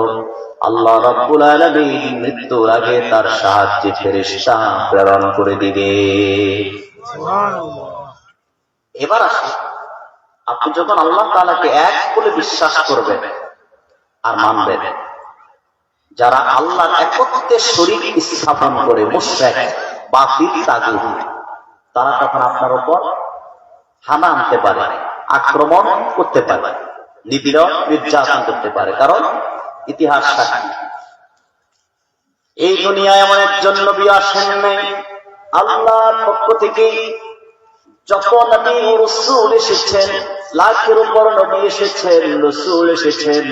আল্লাহ রাব্বুল আলামিন মৃত্যুর আগে তার সাহায্যে ফেরেশতা প্রেরণ করে দিবে। সুবহানাল্লাহ। এবার আসুন, আপনি যখন আল্লাহ তাআলাকে এক বলে বিশ্বাস করবেন আর মানবেন, যারা আল্লাহর একত্বের শরীক স্থাপন করে মুশরিক, বাতিল, তাগুত, তারা তখন আপনার উপর হানা আনতে পারে, আক্রমণ করতে পারে, নিপীড়ন নির্যাতন করতে পারে। কারণ ইতিহাস সাক্ষী, এই দুনিয়ায় এমন একজন নবী আসেন নাই আল্লাহর পক্ষ থেকে। যত নবী ও রাসূল এসেছেন, লাখের উপর নবী এসেছেন, রাসূল এসেছেন,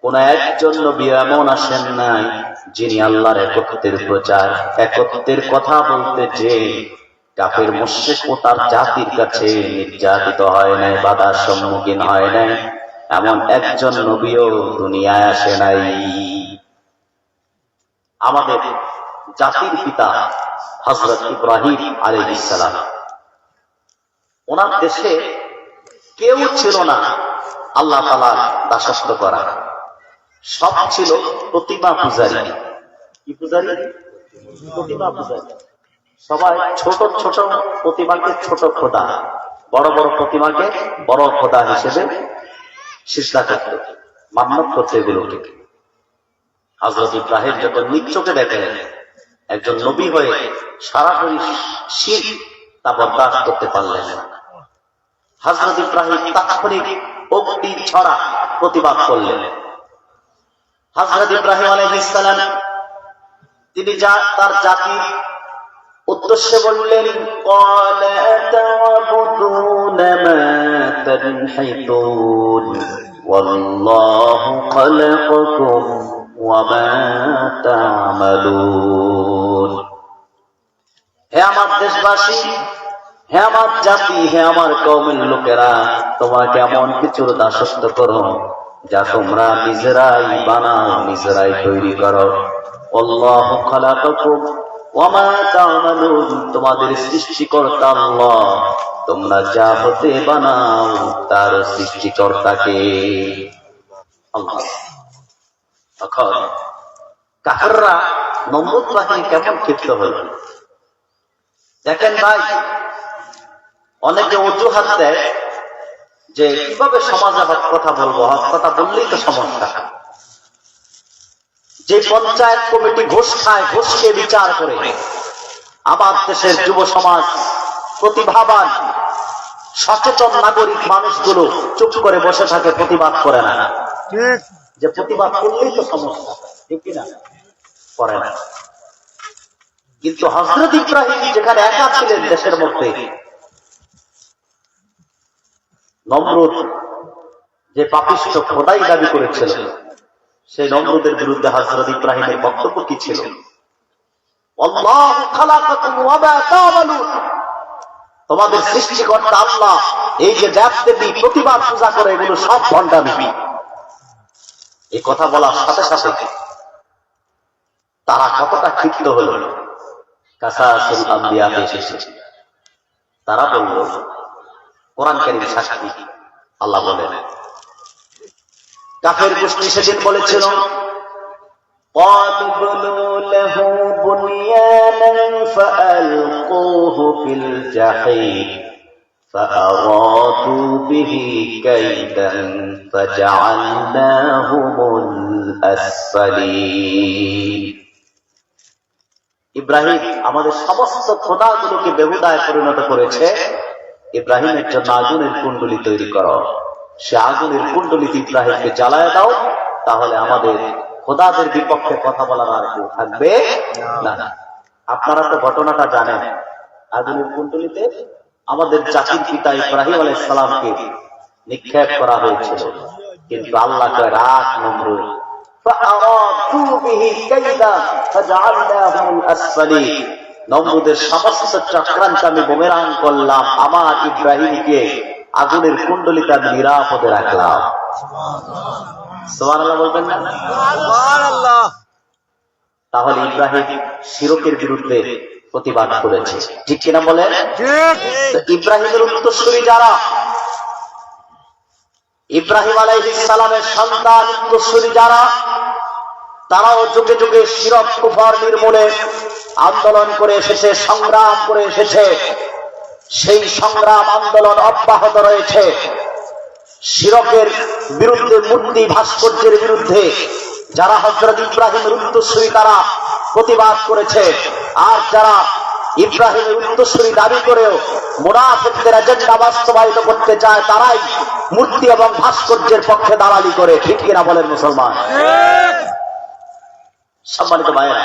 কোন একজন নবী এমন আসেন নাই যিনি আল্লাহর একত্বের প্রচার, একত্বের কথা বলতে যে কাফের মুশরিক ও তার জাতির কাছে নির্যাতিত হয় নাই, বাধার সম্মুখীন হয় নাই, এমন একজন নবীও দুনিয়ায় আসে নাই। আমাদের জাতির পিতা হযরত ইব্রাহিম আলাইহিস সালাম, ওনার দেশে কেউ ছিল না আল্লাহ তাআলার দাসত্ব করা, সব ছিল প্রতিমা পূজারী। কি পূজারী? প্রতিমা পূজারী। সবাই ছোট ছোট প্রতিমাকে ছোট খোদা, বড় বড় প্রতিমাকে বড় খোদা হিসেবে সিজদা করতে, মান্নত করতে এগুলোকে। হযরত ইব্রাহিম যখন নিজ চোখে দেখেন একজন নবী হয়ে সরাসরি শিরক, তা বরদাস্ত করতে পারলেন না। হযরত ইব্রাহিম তাৎক্ষণিক অগ্নি ছড়া প্রতিবাদ করলেন। হযরত ইব্রাহিম আলাইহিস সালাম তিনি তার জাতির উদ্দেশ্যে বললেন, ক্বালা আতা'বুদুনা মা তানহিতুন ওয়াল্লাহু খালাকাকুম ওয়া মা তা'মালুন। হে আমার দেশবাসী, হে আমার জাতি, হে আমার কওমের লোকেরা, তোমরা কেমন কিছুর দাসত্ব করো যা তোমরা নিজেরাই বানাও, নিজেরাই তৈরি করো। আল্লাহু খালাকাকুম ওয়া মা তা'মালুন, তোমাদের সৃষ্টিকর্তা আল্লাহ, তোমরা যা হতে বানাও তার সৃষ্টিকর্তাকে আল্লাহ। তখন কাফেররা নমরুদ বাহিনী কেমন ক্ষিপ্ত হল দেখেন ভাই। অনেকে অজুহাত দেয় যে কিভাবে সমাজে হক কথা বলবো, হক কথা বললেই তো সমস্যা। যে পঞ্চায়েত কমিটি ঘুষ খায়, ঘুষকে বিচার করে আমার দেশের যুব সমাজ, প্রতিভাবান সচেতন নাগরিক মানুষগুলো চুপ করে বসে থাকে, প্রতিবাদ করে না। যে প্রতিবাদ করলেই তো সমস্যা, ঠিক কিনা? করে না। কিন্তু হযরত ইব্রাহিম যেখানে একা ছিলেন দেশের মধ্যে, নমরুদ যে পাপিষ্ঠ খোদাই দাবি করেছিল, সেই নমরুদের বিরুদ্ধে হযরত ইব্রাহিমের বক্তব্য কি ছিল? আল্লাহু খালাকাকুম ওয়া মা তা'মালুন, তোমাদের সৃষ্টিকর্তা আল্লাহ এই যে দেব-দেবী প্রতিবার পূজা করে এগুলো সব ভণ্ডামি। এই কথা বলার সাথে সাথে তারা কতটা ক্ষিপ্ত হলো। কাসাসুল আম্বিয়াতে এসেছে, তারা বলল, কোরআন কারীম সাক্ষী, আল্লাহ বলেন, কাফের গোষ্ঠী সেদিন বলেছিল, قالوا بنوا له بنيانا فألقوه في الجحيم فأرادوا به كيدا فجعلناهم الأسفلين। ইব্রাহিম আমাদের সমস্ত খোদাগুলোকে বেহুদায় পরিণত করেছে, ইব্রাহিমের জন্য আগুনের কুণ্ডলী তৈরি করো, সে আগুনের কুণ্ডলীতে ইব্রাহিমকে জ্বালায় দাও, তাহলে আমাদের খোদাদের বিপক্ষে কথা বলার আর কেউ থাকবে না। আপনারা তো ঘটনাটা জানেন, আগুনের কুণ্ডলীতে আমাদের জাতির পিতা ইব্রাহিম আলাইহিস সালামকে নিক্ষেপ করা হয়েছিল, কিন্তু আল্লাহ কয়, রাখ নমরুদ, ফাআরাদু বিহি কাইদা ফাজআলনাহুম আসফালিন, নমরুদের সমস্ত চক্রান্ত আমি বুমেরাং করলাম, আমার ইব্রাহিমকে আগুনের কুণ্ডলীতে আমি নিরাপদে রাখলাম। সুবহানাল্লাহ বলবেন না? সুবহানাল্লাহ। তাহলে ইব্রাহিম শিরকের বিরুদ্ধে প্রতিবাদ করেছে, ঠিক কিনা বলেন? ঠিক। ইব্রাহিমের উত্তরসূরি যারা, ইব্রাহিম আলাইহিস সালামের সন্তান উত্তরসূরি যারা, তারাও যুগে যুগে শিরক কুফর নির্মূলে আন্দোলন করে এসেছে, সংগ্রাম করে এসেছে। সেই সংগ্রাম আন্দোলন অব্যাহত রয়েছে। শিরকের বিরুদ্ধে, মূর্তি ভাস্কর্যের বিরুদ্ধে যারা হযরত ইব্রাহিমের উত্তরসূরি তারা প্রতিবাদ করেছে, আর যারা ইব্রাহিমের উত্তরসূরি দাবি করেও মুনাফিকদের এজেন্ডা বাস্তবায়িত করতে চায়, তারাই মূর্তি এবং ভাস্কর্যের পক্ষে দালালি করে, ঠিক কিনা বলেন মুসলমান? সম্মানিত ভাইয়েরা,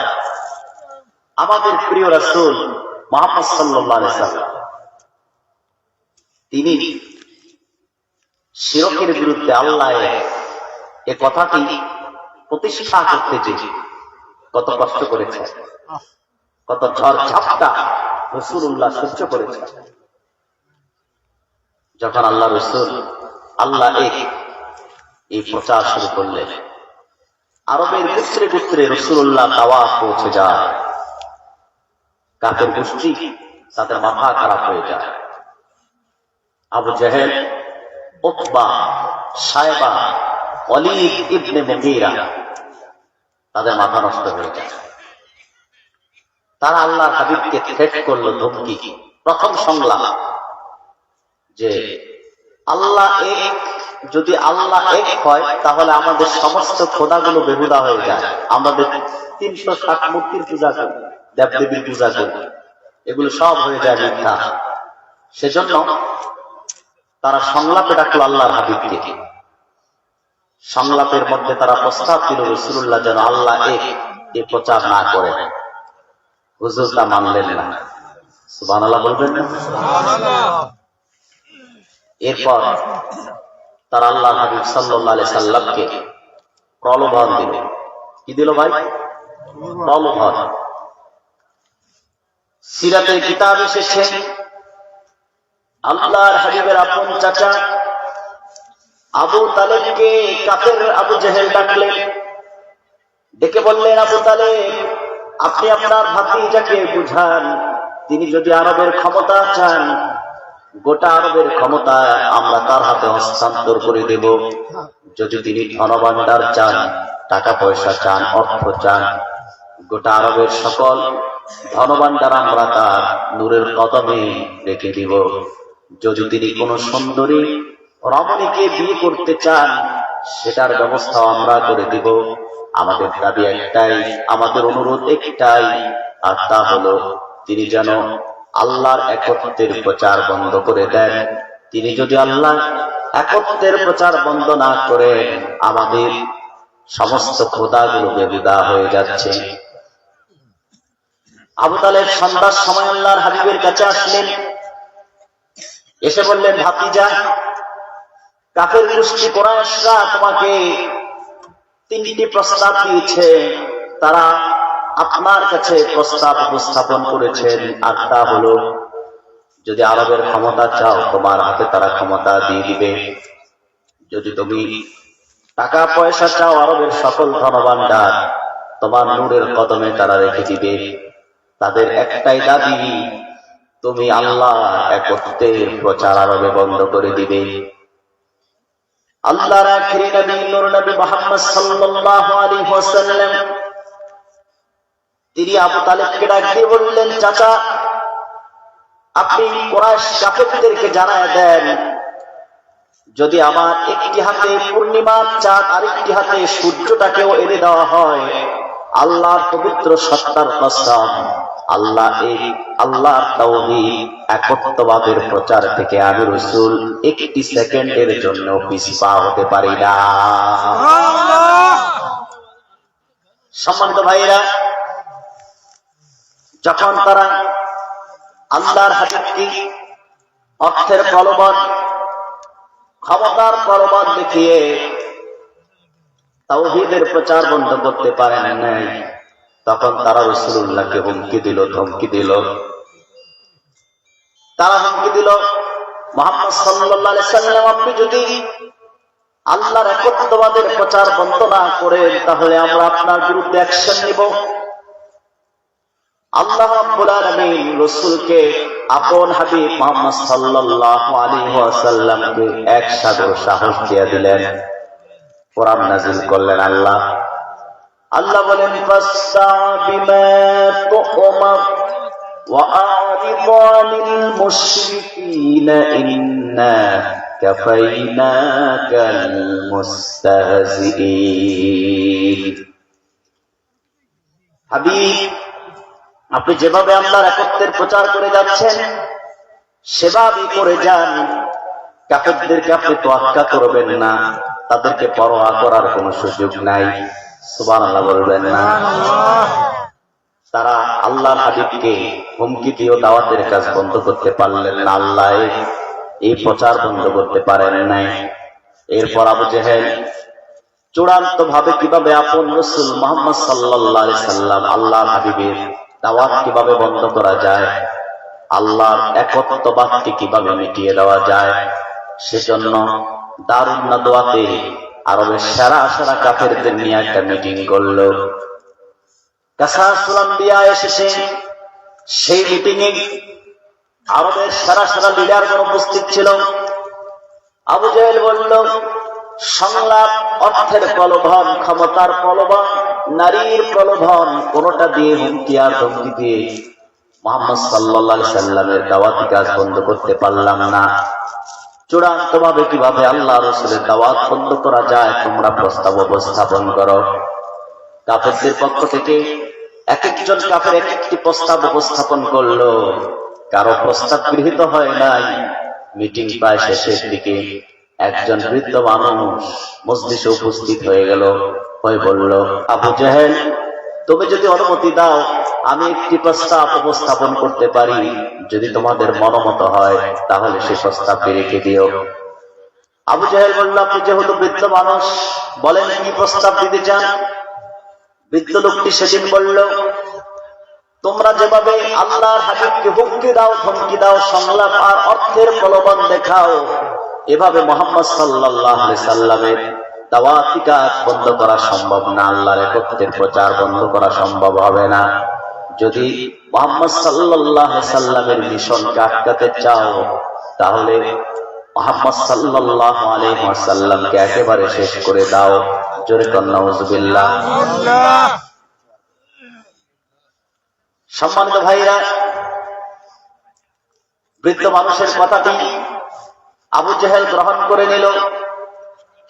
আমাদের প্রিয় রাসূল মুহাম্মদ সাল্লাল্লাহু আলাইহি ওয়াসাল্লাম তিনি শিরকের বিরুদ্ধে আল্লাহ এ কথাটি প্রতিষ্ঠা করতে যে কত কষ্ট করেছে, কত ঝড় ঝাপটা রাসূলুল্লাহ সহ্য করেছে। যখন আল্লাহ রাসূল আল্লাহ এই প্রচার শুরু করলেন, আরবের গোত্রে গোত্রে রাসূলুল্লাহ দাওয়াত পৌঁছে যায়, কাফের গোষ্ঠী তাদের মাথা খারাপ হয়ে যায়। আবু জেহেল, উতবা, সায়বা, ওয়ালিদ ইবনে মুগীরা, তাদের মাথা নষ্ট হয়ে যায়। তারা আল্লাহর হাবিবকে থ্রেট করলো, ধমকি। প্রথম সংলাপ যে আল্লাহ এক, যদি আল্লাহ এক হয় তাহলে আমাদের সমস্ত খোদাগুলো বেহুদা হয়ে যায়, আমাদের 360 মূর্তির পূজা করি, দেবদেবীর পূজা করি, এগুলো সব হয়ে যায় মিথ্যা। সেজন্য তারা সংলাপে ডাকলো আল্লাহর হাবিবকে। সংলাপের মধ্যে তারা প্রস্তাব দিল রাসূলুল্লাহ যেন আল্লাহ এক এ প্রচার না করেন। হুজুর তা মানলেন না। সুবহানাল্লাহ বলবেন না? সুবহানাল্লাহ। এরপর তারা আল্লাহর হাবিব সাল্লাল্লাহু আলাইহি সাল্লামকে প্রলোভন দিল। কি দিল ভাই? প্রলোভন। সিরাতের কিতাব এসেছে, আল্লাহর হাবিবের আপন চাচা আবু তালেবকে কাফের আবু জেহেল ডাকলেন, ডেকে বললেন, আবু তালেব, আপনি আপনার ভাতিজাকে বুঝান, তিনি যদি আরবের ক্ষমতা চান, গোটা আরবের ক্ষমতা আমরা তার হাতে হস্তান্তর করে দেব। যদি তিনি ধনভাণ্ডার চান, টাকা পয়সা চান, অর্থ চান, গোটা আরবের সকল ধনভাণ্ডার আমরা তার নূরের কদমে রেখে দিব। যদি তিনি কোন সুন্দরী রমণীকে বিয়ে করতে চান, সেটার ব্যবস্থা আমরা করে দিব। আমাদের দাবি একটাই, আমাদের অনুরোধ একটাই, আর তা হলো তিনি যেন আল্লাহর একত্বের প্রচার বন্ধ করে দেন। তিনি যদি আল্লাহ একত্বের প্রচার বন্ধ না করেন, আমাদের সমস্ত খোদাগুলো বেহুদা হয়ে যাচ্ছে। আবু তালেব সন্ধ্যার সময় আল্লাহর হাবিবের কাছে আসলেন, এসে বললেন, ভাতিজা, কাফের গোষ্ঠী কুরাইশরা তোমাকে তিনটি প্রস্তাব দিয়েছে, তারা আপনার কাছে প্রস্তাব উপস্থাপন করেছেন। আর তা হলো, যদি আরবের ক্ষমতা চাও তোমার হাতে তারা ক্ষমতা দিয়ে দিবে, যদি তুমি টাকা পয়সা চাও আরবের সকল ধনভাণ্ডার তোমার নূরের কদমে তারা রেখে দিবে। তাদের একটাই দাবি, তুমি আল্লাহ একত্বের প্রচার আরবে বন্ধ করে দিবে। আল্লাহর আখিরি নবী নূর নবী মুহাম্মদ সাল্লাল্লাহু আলাইহি ওয়াসাল্লাম তিনি আবু তালেবকে ডাক দিয়ে বললেন, চাচা আপনি কুরাইশ কাফেরদেরকে জানায় দেন, যদি আমার একটি হাতে পূর্ণিমার চাঁদ আরেকটি হাতে সূর্যটাকেও এনে দেওয়া হয়, আল্লাহর পবিত্র সত্তার কসম, আল্লাহর তাওহীদ একত্ববাদের প্রচার থেকে আমি রাসূল একটি সেকেন্ডের জন্য পিছপা হতে পারি না। সম্মানিত ভাইরা, যখন তারা আল্লাহর হাবিবকে অর্থের প্রলোভন ক্ষমতার প্রলোভন দেখিয়ে তাওহীদের প্রচার বন্ধ করতে পারেন নাই, তখন তারা রাসূলুল্লাহকে হুমকি দিল, ধমকি দিল। তারা হুমকি দিল, মুহাম্মদ সাল্লাল্লাহু আলাইহি সাল্লাম আপনি যদি আল্লাহর একত্ববাদের প্রচার বন্ধ না করেন তাহলে আমরা আপনার বিরুদ্ধে অ্যাকশন নিব। আল্লাহ রাব্বুল আলামিন রাসূলকে আপন হাবিব মুহাম্মদ সাল্লাল্লাহু আলাইহি ওয়াসাল্লামকে এক সাগর সাহস দিয়ে দিলেন। কোরআন নাযিল করলেন আল্লাহ বলেন, ফাসতাবিমা তুমার ওয়া আরিদ আনিল মুশরিকিনা ইন্না কাফাইনাকাল মুস্তাহজিঈন। হাবিব আপনি যেভাবে আল্লাহর একত্বের প্রচার করে যাচ্ছেন সেভাবেই করে যান, কাফেরদেরকে আপনি তোয়াক্কা করবেন না, তাদেরকে পরোয়া করার কোনো সুযোগ নাই। সুবহানাল্লাহ বলবেন না? তারা আল্লাহর হাবিবকে হুমকি দিয়ে দাওয়াতের কাজ বন্ধ করতে পারলেন না, আল্লাহ এই প্রচার বন্ধ করতে পারেন নাই। এরপর আবু জেহেল চূড়ান্ত ভাবে কিভাবে আপন রাসূল মুহাম্মদ সাল্লাল্লাহু আলাইহি সাল্লাম আল্লাহর হাবিবের দাওয়াত কিভাবে বন্ধ করা যায়, আল্লাহর একত্ববাদকে কিভাবে মিটিয়ে দেওয়া যায়, সেজন্য দারুন নাদওয়াতে আরবের সেরা সেরা কাফেরদের নিয়ে একটা মিটিং করলো। কাসাসুল আম্বিয়া এসেছে। সেই মিটিং এ আরবের সেরা সেরা লিডারগণ উপস্থিত ছিল। আবু জেহেল বলল, সংলাপ, অর্থের প্রলোভন, ক্ষমতার প্রলোভন, নারীর প্রলোভন, কোনটা দিয়ে হুমকি আর ধমকি দিয়ে মুহাম্মদ সাল্লাল্লাহু আলাইহি সাল্লামের দাওয়াতি কাজ বন্ধ করতে পারলাম না। চূড়ান্ত ভাবে কিভাবে আল্লাহ রাসূলের দাওয়াত বন্ধ করা যায় তোমরা প্রস্তাব উপস্থাপন করো। কাফেরদের পক্ষ থেকে এক একজন কাফের এক একটি প্রস্তাব উপস্থাপন করলো। কারো প্রস্তাব গৃহীত হয় নাই। মিটিং প্রায় শেষের দিকে একজন বৃদ্ধ মানুষ মজলিসে উপস্থিত হয়ে গেল, হয়ে বলল, আবু জেহেল তুমি যদি অনুমতি দাও আমি একটি প্রস্তাব উপস্থাপন করতে পারি, যদি তোমাদের মনোমত হয় তাহলে সেই প্রস্তাবটি রেখে দিও। আবু জেহেল বলল, আপনি যেহেতু বৃদ্ধ মানুষ বলেন কি প্রস্তাব দিতে চান। বৃদ্ধ লোকটি সেদিন বলল, তোমরা যেভাবে আল্লাহর হাবিবকে হুমকি দাও, ধমকি দাও, সংলাপ আর অর্থের প্রলোভন দেখাও, এভাবে মুহাম্মদ সাল্লাল্লাহু আলাইহি সাল্লামের দাওয়াতি কাজ বন্ধ করা সম্ভব না, আল্লাহর একত্বের প্রচার বন্ধ করা সম্ভব হবে না। যদি মুহাম্মদ সাল্লাল্লাহু আলাইহি সাল্লামের মিশনকে আটকাতে চাও তাহলে মুহাম্মদ সাল্লাল্লাহু আলাইহি ওয়াসাল্লামকে একেবারে শেষ করে দাও। জোরে কর নাউযুবিল্লাহ। সম্মানিত ভাইরা, বৃদ্ধ মানুষের কথাটি আবু জেহেল গ্রহণ করে নিল।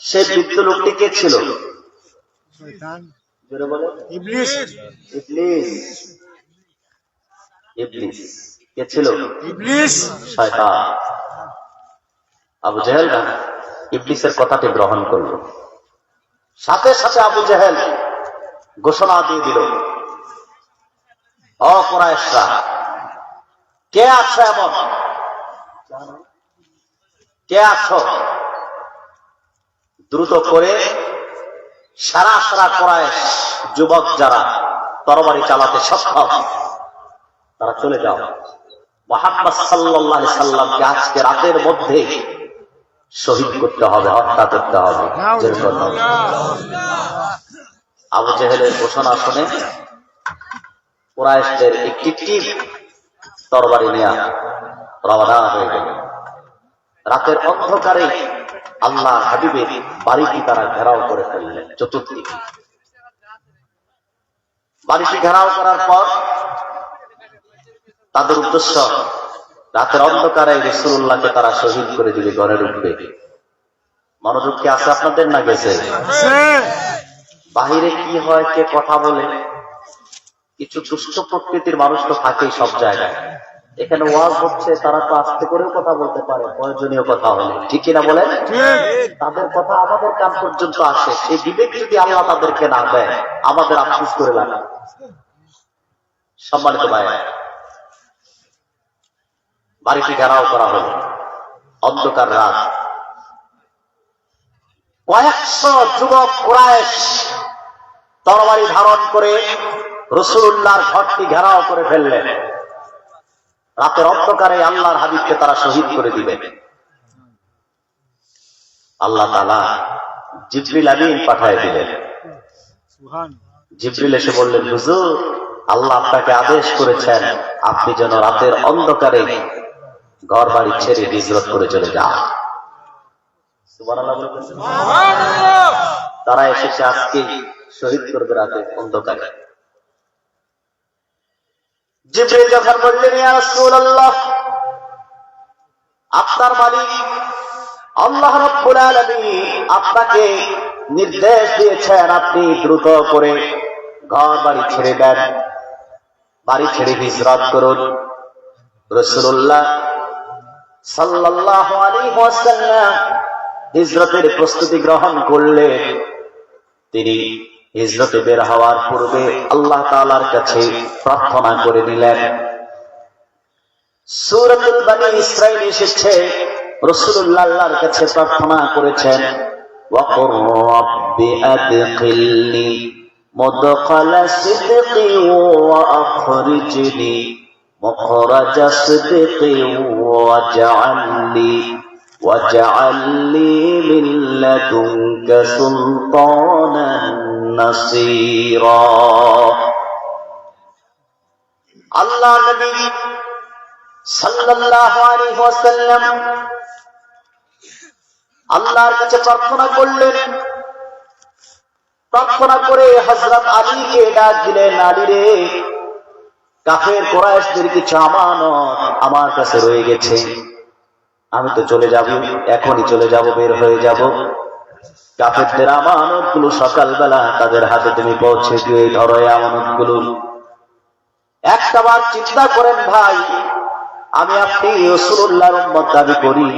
সে বৃদ্ধ লোকটি কে ছিল? ইবলিস। ইবলিস। ইবলিস কে ছিল? ইবলিস, শয়তান। আবু জেহেল ইবলিসের কথাটি গ্রহণ করল। সাথে সাথে আবু জেহেল ঘোষণা দিয়ে দিল, ও কুরাইশরা, কে আছো এমন? কে আছো দ্রুত করে সারা সারা কুরাইশ যুবক যারা তরবারি চালাতে সক্ষম তারা চলে যাও, মুহাম্মদ সাল্লাল্লাহু আলাইহি সাল্লামকে আজকে রাতের মধ্যে শহীদ করতে হবে, হত্যা করতে হবে। আবু জেহেলের ঘোষণা শুনে কুরাইশদের একটি টিম তরবারি নিয়ে রওনা হয়ে গেল। রাতের অন্ধকারে আল্লাহ হাবিবের বাড়িটি তারা ঘেরাও করে ফেললেন। চতুর্দিকে বাড়িটি ঘেরাও করার পর তাদের উদ্দেশ্য রাতের অন্ধকারে রাসূলুল্লাহকে তারা শহীদ করে দিবে, ঘরে ঢুকবে। মনোযোগ কি আছে আপনাদের? না গেছে? বাহিরে কি হয়, কে কথা বলে, কিছু দুষ্ট প্রকৃতির মানুষ তো থাকেই সব জায়গায়। এখানে ওয়াজ হচ্ছে, তারা তো আস্তে করেও কথা বলতে পারে প্রয়োজনীয় কথা হলে, ঠিক কিনা বলেন? তাদের কথা আমাদের কান পর্যন্ত আসে। সেই বিবেক যদি আল্লাহ তাদেরকে না দেয়, আমাদের আফসোস করে লাগে। সম্মানিত ভাই, বাড়িটি ঘেরাও করা হলো, অন্ধকার রাত। কয়েকশো যুবক কুরাইশ তরবারি ধারণ করে রাসূলুল্লাহর ঘরটি ঘেরাও করে ফেললেন। রাতের অন্ধকারে আল্লাহর হাবিবকে তারা শহীদ করে দিবেন। আল্লাহ তাআলা জিবরিল আমিন পাঠিয়ে দিলেন। জিবরিল এসে বললেন, হুজুর, আল্লাহ আপনাকে আদেশ করেছেন আপনি যেন রাতের অন্ধকারে ঘর বাড়ি ছেড়ে হিজরত করে চলে যান। সুবহানাল্লাহ। তারা এসেছে আজকে শহীদ করবে রাতের অন্ধকারে। জিবরিল যখন বললেন, ইয়া রাসূলুল্লাহ, আপনার মালিক আল্লাহ রাব্বুল আলামিন আপনাকে নির্দেশ দিয়েছেন আপনি দ্রুত করে ঘর বাড়ি ছেড়ে দেন, বাড়ি ছেড়ে হিজরত করুন। রাসূলুল্লাহ সাল্লাল্লাহু আলাইহি ওয়াসাল্লাম হিজরতের প্রস্তুতি গ্রহণ করলেন। তিনি হিজরতে বের হওয়ার পূর্বে আল্লাহ তাআলার কাছে প্রার্থনা করে নিলেন। সূরাতুল বনী ইসরাঈল এসেছে, রাসূলুল্লাহ আল্লাহর কাছে প্রার্থনা করেছেন, ওয়াকুর রাব্বি আদখিলনি মুদখালা সিদকি ওয়া আখরিজনি মুখরাজা সিদকি ওয়াজআলনি মিন লাদুনকা সুলতানান নাসীরা। আল্লাহ নবী সাল্লাল্লাহু আলাইহি ওয়াসাল্লাম আল্লাহর কাছে প্রার্থনা করলেন। প্রার্থনা করে হযরত আলীকে ডাক দিলেন, আলী রে, কাফের কুরাইশদের কিছু আমানত আমার কাছে রয়ে গেছে, আমি তো চলে যাব, এখনই চলে যাব, বের হয়ে যাব। কাফেরদের আমানত গুলো সকালবেলা তাদের হাতে তুমি পৌঁছে দিয়ে ধরো এই আমানত গুলো। একটাবার চিন্তা করেন ভাই, আমি আপনি রাসূলুল্লাহর উম্মত দাবি করি,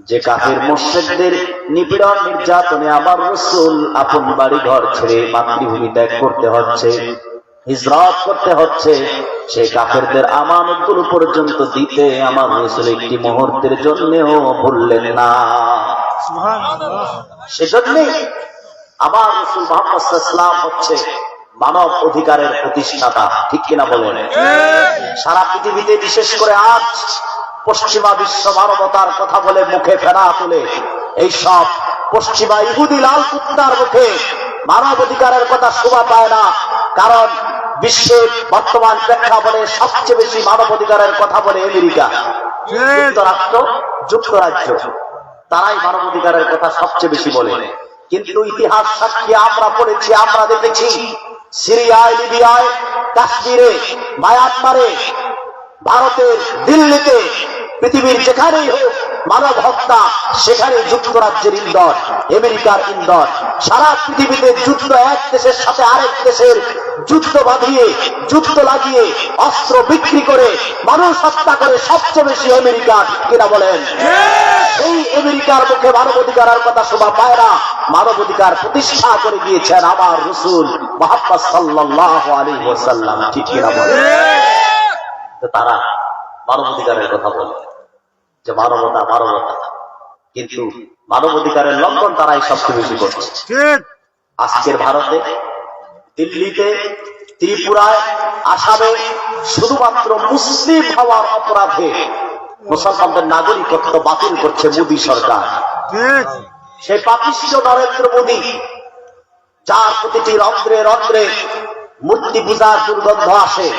যে কাফের মুশরিকদের নিপীড়ন নির্যাতনে আমার রাসূল আপন বাড়ি ঘর ছেড়ে মাতৃভূমি ত্যাগ করতে হচ্ছে, হিজরত করতে হচ্ছে। সেই কাফেরদের আমানতগুলো পর্যন্ত দিতে আমার রাসূল একটি মুহূর্তের জন্যও ভুললেন না। সুবহানাল্লাহ। সেজন্য আমার রাসূল মুহাম্মদ সাল্লাল্লাহু আলাইহি ওয়াসাল্লাম হচ্ছে মানব অধিকারের প্রতিষ্ঠাতা, ঠিক কিনা বলেন? সারা পৃথিবীতে বিশেষ করে আজ পশ্চিমা বিশ্ব মানবতার কথা বলে মুখে ফেরা তুলে এইসব পশ্চিমা ইহুদি লাল কুত্তার মুখে মানব অধিকারের কথা শোভা পায় না। কারণ বিশ্বের বর্তমান প্রেক্ষাপটে সবচেয়ে বেশি মানব অধিকারের কথা বলে আমেরিকা, যুক্তরাজ্য, তারাই মানব অধিকারের কথা সবচেয়ে বেশি বলে। কিন্তু ইতিহাস সাক্ষী আমরা পড়েছি, আমরা দেখেছি, সিরিয়ায়, লিবিয়ায়, কাশ্মীরে, মায়ানমারে, ভারতের দিল্লিতে, পৃথিবীর যেখানেই হোক মানব হত্যা, সেখানে যুক্তরাজ্যের ইন্ধন, আমেরিকার ইন্ধন। সারা পৃথিবীতে যুদ্ধ, এক দেশের সাথে আরেক দেশের যুদ্ধ বাঁধিয়ে, যুদ্ধ লাগিয়ে, অস্ত্র বিক্রি করে, মানুষ হত্যা করে সবচেয়ে বেশি আমেরিকা, কিনা বলেন? এই আমেরিকার মুখে মানবাধিকারের কথা শোভা পায় না। মানবাধিকার প্রতিষ্ঠা করে দিয়েছেন আমার রাসূল মুহাম্মদ সাল্লাল্লাহু আলাইহি ওয়াসাল্লাম, ঠিক কিনা বলেন? তারা মানবাধিকারের কথা বলে যে মানবতা, মানবতা, কিন্তু মানবাধিকারের লঙ্ঘন তারাই সবচেয়ে বেশি করছে। আজকের ভারতে, দিল্লিতে, ত্রিপুরায়, আসামে শুধুমাত্র মুসলিম হওয়ার অপরাধে মুসলমানদের নাগরিকত্ব বাতিল করছে মোদী সরকার। সেই পাপিষ্ঠ নরেন্দ্র মোদী, যার প্রতিটি রন্ধ্রে রন্ধ্রে মূর্তি পূজার দুর্গন্ধ আসে,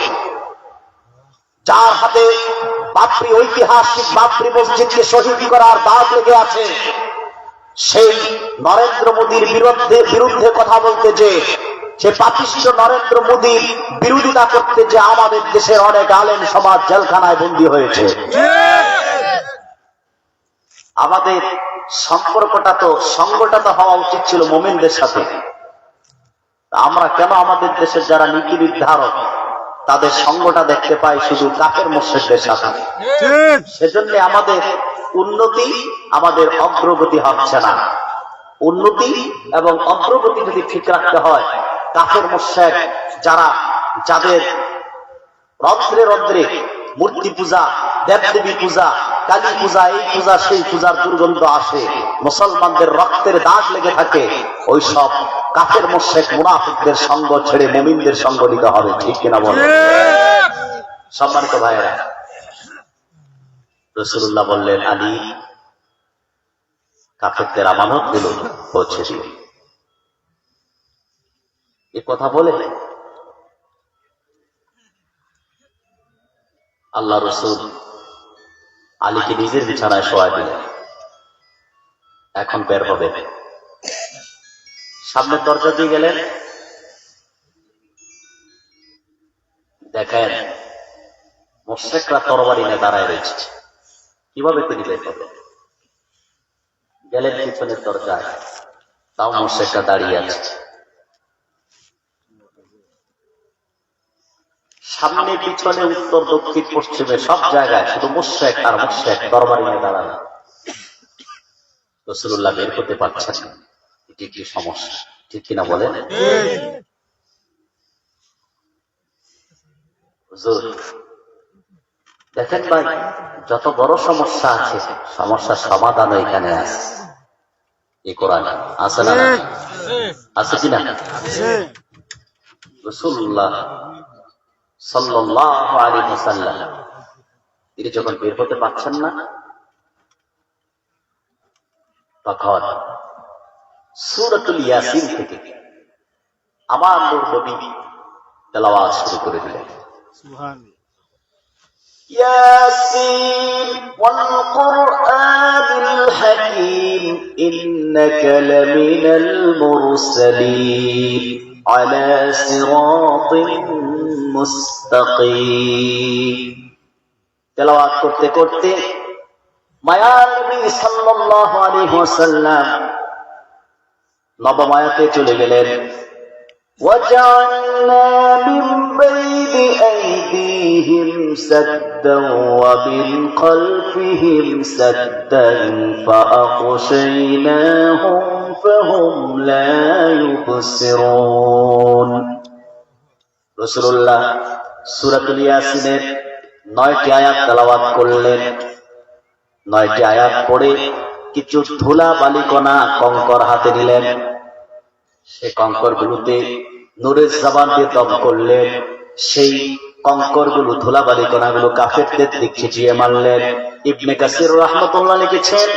যার হাতে বাবরি, ঐতিহাসিক বাবরি মসজিদকে শহীদ করার দাগ লেগে আছে, সেই নরেন্দ্র মোদীর বিরুদ্ধে কথা বলতে যে, সে পাপিষ্ঠ নরেন্দ্র মোদীর বিরোধিতা করতে যে আমাদের দেশের অনেক আলেম সমাজ জেলখানায় বন্দী হয়েছে। আমাদের সঙ্গটা তো হওয়া উচিত ছিল মোমেনদের সাথে। আমরা কেন আমাদের দেশের যারা নীতি নির্ধারক তাদের সঙ্গটা দেখতে পাই শুধু কাফের মুশরিকদের সাথে? সেজন্য আমাদের উন্নতি, আমাদের অগ্রগতি হচ্ছে না। উন্নতি এবং অগ্রগতি যদি ঠিক রাখতে হয়, কাফের মুশরিক যাদের রন্ধ্রে রন্ধ্রে মূর্তি পূজা, দেবদেবী পূজা, কালী পূজা, এই পূজা সেই পূজার দুর্গন্ধ আসে, মুসলমানদের রক্তের দাগ লেগে থাকে, ওই সব কাফের মুশরিক মুনাফিকদের সঙ্গ ছেড়ে মুমিনদের সঙ্গ নিতে হবে। ঠিক কিনা বলেন? সম্মানিত ভাইয়েরা, রাসূলুল্লাহ বললেন, আলী কাফেরদের আমানত গুলো পৌঁছে দিও। এই কথা বলে আল্লাহ রাসূল আলীকে নিজের বিছানায় শোয়াই দিলেন। এখন বের হবে। সামনের দরজা দিয়ে গেলেন, দেখেন মুশরিকরা তরবারি নিয়ে দাঁড়ায় রয়েছে। কিভাবে তিনি বের হবেন? গেলেন পিছনের দরজায়, তাও মুশরিকরা দাঁড়িয়ে আছে। সামনে পিছনে উত্তর দক্ষিণ পশ্চিমে সব জায়গায় শুধু মুশরিক আর মুশরিক তরবারি নিয়ে দাঁড়ানো। রাসূলুল্লাহ বের করতে পারছেন না। এটি কি সমস্যা? ঠিক কিনা বলেন? হুজুর দেখেন ভাই, যত বড় সমস্যা আছে সমস্যার সমাধান এখানে আছে। এই কোরআনে আছে না? আছে কিনা? রাসূলুল্লাহ সাল্লাল্লাহু আলাইহি ওয়াসাল্লাম তিনি যখন বের হতে পারছেন না, তখন সূরাতুল ইয়াসিন থেকে আমার নূর নবী তেলাওয়াত শুরু করে দিলেন। সুবহানাল্লাহ। ইয়াসিন ওয়াল কুরআনিল হাকীম ইন্নাকা লামিনাল মুরসালিন আলা সিরাতিন মুস্তাকিম। তেলাওয়াত করতে করতে মায়ার নবী সাল্লাল্লাহু আলাইহি ওয়াসাল্লাম নবম আয়াতে চলে গেলেন। وَجَعَلْنَا مِنْ بَيْنِ أَيْدِيهِمْ سَدًّا وَمِنْ خَلْفِهِمْ سَدًّا فَأَغْشَيْنَاهُمْ فَهُمْ لَا يُبْصِرُونَ। রাসূলুল্লাহ সূরাতুল ইয়াসিনের 9টি আয়াত তেলাওয়াত করলেন। 9টি আয়াত পড়ে কিছু ধুলা বালিকণা কঙ্কর হাতে নিলেন। সে কঙ্কর গুলোতে নূরের জবান দিয়ে দম করলেন। সেই কঙ্কর গুলো, ধুলা বালিকণা গুলো কাফেরদের দিক ছিটিয়ে মারলেন। ইবনে কাসির রাহমাতুল্লাহ লিখেছেন,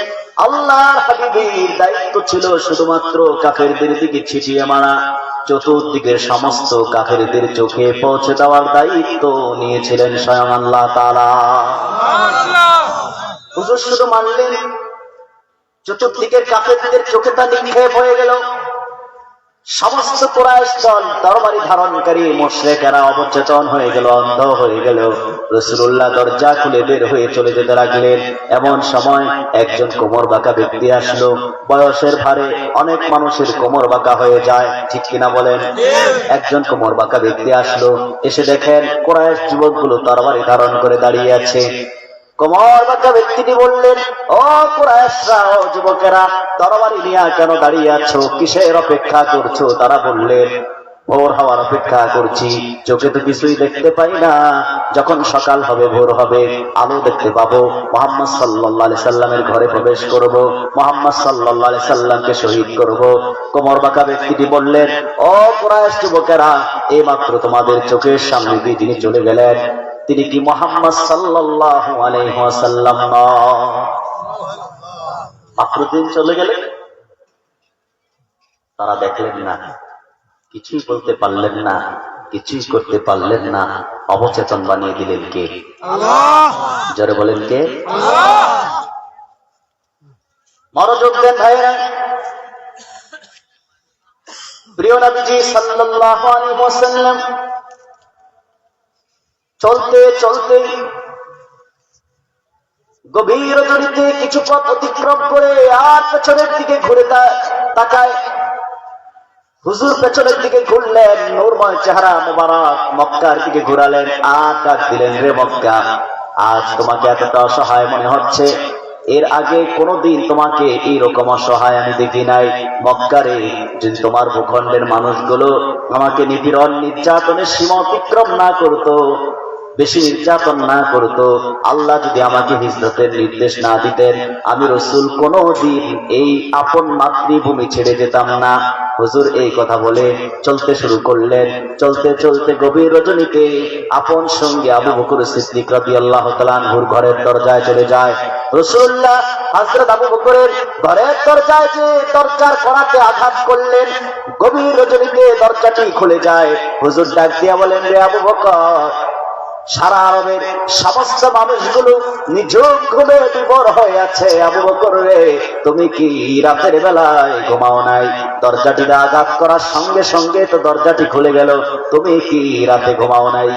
আল্লাহর হাবিবের দায়িত্ব ছিল শুধুমাত্র কাফেরদের দিকে ছিটিয়ে মারা, চতুর্দিকের সমস্ত কাফেরদের চোখে পৌঁছে দেওয়ার দায়িত্ব নিয়েছিলেন স্বয়ং আল্লাহ তাআলা। হুজুর শুধু মারলেন, চতুর্দিকের কাফেরদের চোখে তা নিক্ষেপ হয়ে গেল। সমস্ত কুরাইশ দল, তরবারি ধারণকারী মুশরিকেরা অবচেতন হয়ে গেল, অন্ধ হয়ে গেল। রাসূলুল্লাহ দরজা খুলে বের হয়ে চলে যেতে লাগলেন। এমন সময় একজন কোমর বাঁকা ব্যক্তি আসলো। বয়সের ভারে অনেক মানুষের কোমর বাঁকা হয়ে যায়, ঠিক কিনা বলেন? একজন কোমর বাঁকা ব্যক্তি আসলো, এসে দেখেন কুরাইশ যুবকগুলো তরবারি ধারণ করে দাঁড়িয়ে আছে। কোমর বাঁকা ব্যক্তিটি বললেন, ও কুরাইশরা, ও যুবকেরা, তরবারি নিয়ে কেন দাঁড়িয়ে আছো? কিসের অপেক্ষা করছো? তারা বললেন, ভোর হওয়ার অপেক্ষা করছি, চোখে তো কিছুই দেখতে পাই না। যখন সকাল হবে, ভোর হবে, আলো দেখতে পাবো, মুহাম্মদ সাল্লাল্লাহু আলাইহি সাল্লামের ঘরে প্রবেশ করব, মুহাম্মদ সাল্লাল্লাহু আলাইহি সাল্লামকে শহীদ করব। কোমর বাঁকা ব্যক্তিটি বললেন, ও কুরাইশ যুবকেরা, এইমাত্র তোমাদের চোখের সামনে দিয়ে যিনি চলে গেলেন, তিনি কি মুহাম্মদ সাল্লাল্লাহু আলাইহি ওয়াসাল্লাম না? মাত্র দিন চলে গেলেন, তারা দেখলেন না, কিছুই বলতে পারলেন না, কিছুই করতে পারলেন না, অবচেতন বানিয়ে দিলেন কে? আল্লাহ। জোরে বলেন কে? আল্লাহ। মনোযোগ দেন ভাইরা। প্রিয় নবীজি সাল্লাল্লাহু আলাইহি ওয়াসাল্লাম চলতে চলতে গভীর রজনীতে কিছু পথ অতিক্রম করে আর পেছনের দিকে ঘুরে তাকায়। হুজুর পেছনের দিকে ঘুরলেন, নূরময় চেহারা মোবারক মক্কার দিকে ঘুরালেন, আর ডাক দিলেন, রে মক্কা, আজ তোমাকে এতটা অসহায় মনে হচ্ছে, এর আগে কোনোদিন তোমাকে এইরকম অসহায় আমি দেখি নাই। মক্কারে যদি তোমার ভূখণ্ডের মানুষগুলো আমাকে নিপীড়ন নির্যাতনের সীমা অতিক্রম না করতো, বেশি নির্যাতন না করতো, আল্লাহ যদি আমাকে হিজরতের নির্দেশ না দিতেন, আমি রাসূল কোনদিন এই আপন মাতৃভূমি ছেড়ে যেতাম না। হুজুর এই কথা বলে চলতে শুরু করলেন। চলতে চলতে গভীর রজনীতে আপন সঙ্গে আবু বকর সিদ্দিক রাদিয়াল্লাহু তাআলা আনহুর ঘরের দরজায় চলে যায়। রাসূলুল্লাহ হযরত আবু বকরের ঘরের দরজায় যে দরজার কড়াতে আঘাত করলেন, গভীর রজনীতে দরজাটি খুলে যায়। হুজুর ডাক দিয়া বলেন, রে আবু বকর, সারা আরবের সমস্ত মানুষগুলো নিঝুম ঘুমে বিভোর হয়ে আছে, আবু বকর রে, তুমি কি রাতের বেলায় ঘুমাও নাই? দরজাটিতে আঘাত করার সঙ্গে সঙ্গে তো দরজাটি খুলে গেল, তুমি কি রাতে ঘুমাও নাই?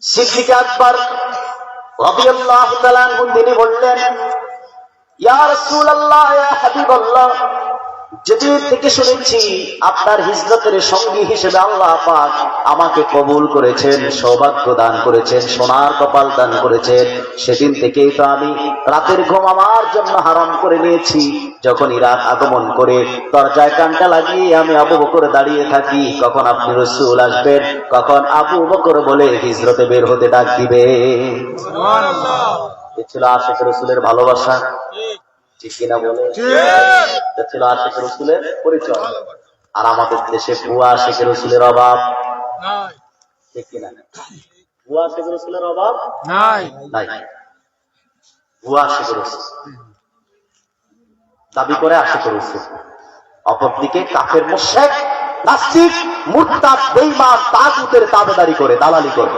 সিদ্দিক আকবর রাদিয়াল্লাহু তাআলা আনহু তিনি বললেন, ইয়া রাসূলুল্লাহ, ইয়া হাবিবাল্লাহ, যেদিন থেকে শুনেছি আপনার হিজরতের সঙ্গী হিসেবে আল্লাহ পাক আমাকে কবুল করেছেন, সৌভাগ্য দান করেছেন, সোনার কপাল দান করেছেন, সেদিন থেকেই তো আমি রাতের ঘুম আমার জন্য হারাম করে নিয়েছি। যখনই রাত আগমন করে দরজায় কানটা লাগিয়ে আমি আবু বকর দাঁড়িয়ে থাকি, কখন আপনি রাসূল আসবেন, কখন আবু বকর বলে হিজরতে বের হতে ডাক দিবে। সুবহানাল্লাহ। এ ছিল আশিক রাসূলের ভালোবাসা, ঠিক কিনা বলে? এটা ছিল আশিক রাসূলের পরিচয়। আর আমাদের দেশে ভুয়া আশিক রাসূলের অভাব নাই, ঠিক কিনা? ভুয়া আশিক রাসূলের অভাব নাই। ভুয়া আশিক রাসূল দাবি করে আশিক রাসূল, অপরদিকে কাফের মুশরিক, নাস্তিক, মুরতাদ, বেঈমান, তাগুতের তাবেদারি করে, দালালি করে,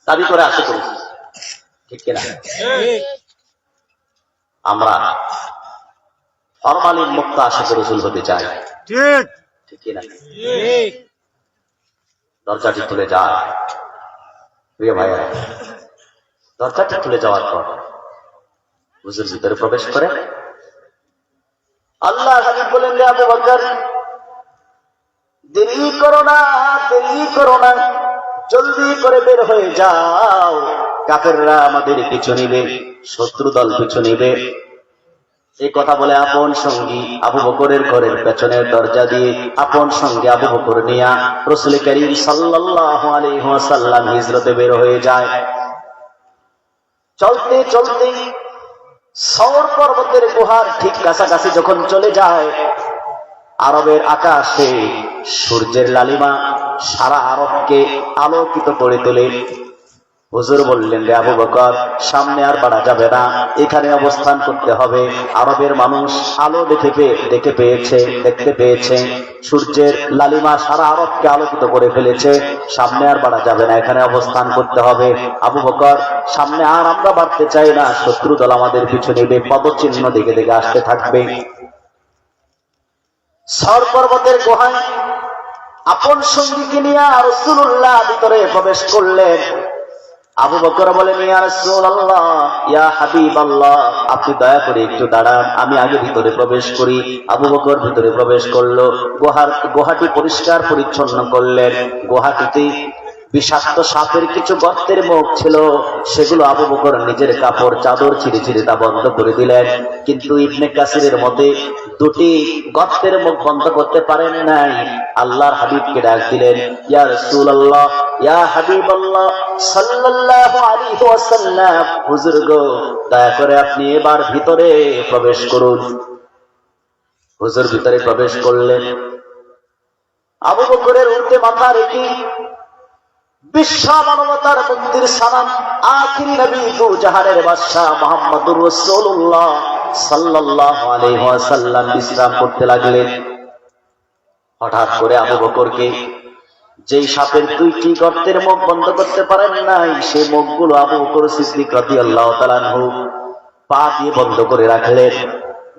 দাবি করে আশিক রাসূল, ঠিক কিনা? আমরা ফরমালিন মুক্ত আশিক রাসূল হতে চাই, ঠিক ঠিক কিনা? দরজাটি খুলে যায়। প্রিয় ভাইরা, দরজাটি খুলে যাওয়ার পর হুজুর ভিতরে প্রবেশ করে। আল্লাহর হাবিব বলেন, রে আবু বকর, দেরি করো না, দেরি করো না, জলদি করে বের হয়ে যাও, কাফেররা আমাদের পিছু নিবে, শত্রু দল পিছু নিবে। এই কথা বলে আপন সঙ্গী আবু বকরের ঘরের পেছনের দরজা দিয়ে আপন সঙ্গে আবু বকর নিয়া রাসূল করিম সাল্লাল্লাহু আলাইহি ওয়াসাল্লাম হিজরতে বের হয়ে যায়। চলতে চলতে সওর পর্বতের গুহার ঠিক কাছাকাছি যখন চলে যায়, আরবের আকাশে সূর্যের লালিমা সারা আরবকে আলোকিত করে তোলে। হুজুর বললেন, রে আবু বকর, সামনে আর বাড়া যাবে না, এখানে অবস্থান করতে হবে। আরবের মানুষ আলো দেখতে পেয়েছে, সূর্যের লালিমা সারা আরবকে আলোকিত করে ফেলেছে, সামনে আর বাড়া যাবে না, এখানে অবস্থান করতে হবে। আবু বকর, সামনে আর আমরা বাড়তে চাই না, শত্রু দল আমাদের পিছু নেবে, পদচিহ্ন দেখে দেখে আসতে থাকবে। সওর পর্বতের গুহায় আপন সঙ্গীকে নিয়ে রাসূলুল্লাহ ভিতরে প্রবেশ করলেন। আবু বকর বলেন, ইয়া রাসূলুল্লাহ, ইয়া হাবিবাল্লাহ, আপনি দয়া করে একটু দাঁড়ান, আমি আগে ভিতরে প্রবেশ করি। আবু বকর ভিতরে প্রবেশ করলো। গুহাটি পরিষ্কার পরিচ্ছন্ন করলেন। গুহাটিতে বিষাক্ত সাপের কিছু গর্তের মুখ ছিল, সেগুলো আবু বকর নিজের কাপড় চাদর ছিঁড়ে ছিঁড়ে তা বন্ধ করে দিলেন। কিন্তু ইবনে কাসিরের মতে দুটি গর্তের মুখ বন্ধ করতে পারেন নাই। আল্লাহর হাবিবকে ডাক দিলেন, ইয়া রাসূলুল্লাহ, ইয়া হাবিবাল্লাহ সাল্লাল্লাহু আলাইহি ওয়াসাল্লাম, হুজুর গো, দয়া করে আপনি এবার ভিতরে প্রবেশ করুন। হুজুর ভিতরে প্রবেশ করলেন। আবু বকরের উল্টে মাথা রেখে বিশ্ব মানবতার মুক্তির সালাম আখিরি নবী দু জাহানের বাদশা মুহাম্মদুর রাসূলুল্লাহ সাল্লাল্লাহু আলাইহি ওয়াসাল্লাম বিশ্রাম করতে লাগলেন। হঠাৎ করে আবু বকরকে যেই সাপের দুইটি গর্তের মুখ বন্ধ করতে পারেন নাই, সেই মুখগুলো আবু বকর সিদ্দিক রাদিয়াল্লাহু তাআলা আনহু পা দিয়ে বন্ধ করে রাখলেন।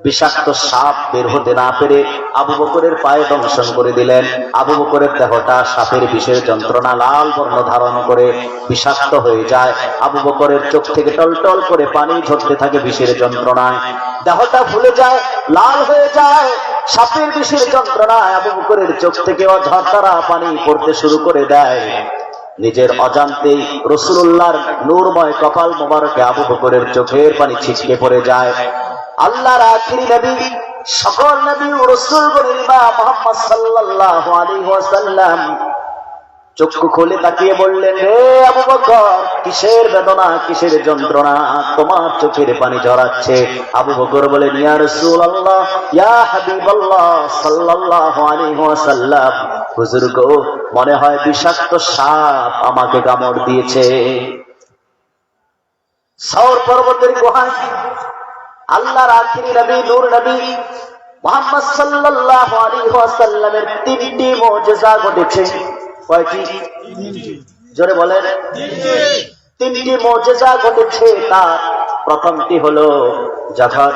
বিষাক্ত সাপ বের হতে না পেরে আবু বকরের পায়ে দংশন করে দিলেন। আবু বকরের দেহটা সাপের বিষের যন্ত্রণা লাল বর্ণ ধারণ করে বিষাক্ত হয়ে যায়। আবু বকরের চোখ থেকে টলটল করে পানি ঝরতে থাকে বিষের যন্ত্রণায়। দেহটা ফুলে যায়, লাল হয়ে যায় সাপের বিষের যন্ত্রণায়। আবু বকরের চোখ থেকে অঝরধারা পানি পড়তে শুরু করে দেয়। নিজের অজান্তেই রাসূলুল্লাহর নূরময় কপাল মোবারকে আবু বকরের চোখের পানি ছিটকে পড়ে যায়। আল্লাহর আখিরি নবী, সকল নবী ও রাসূলগণের ইমাম মুহাম্মদ সাল্লাল্লাহু আলাইহি ওয়াসাল্লাম চক্ষু খুলে তাকিয়ে বললেন, হে আবু বকর, কিসের বেদনা, কিসের যন্ত্রণা তোমার চোখের পানি ঝরাচ্ছে? আবু বকর বলেন, ইয়া রাসূলুল্লাহ, ইয়া হাবিবাল্লাহ সাল্লাল্লাহু আলাইহি ওয়াসাল্লাম, হুজুর গো, মনে হয় বিষাক্ত সাপ আমাকে কামড় দিয়েছে। সাওর পর্বতের গুহায় আল্লাহর আখিরি নবী নূর নবী মুহাম্মদ সাল্লাল্লাহু আলাইহি ওয়াসাল্লামের তিনটি মুজিজা ঘটেছে। কয়টি? জোরে বলেন। তিনটি মুজিজা ঘটেছে। তার প্রথমটি হলো যখন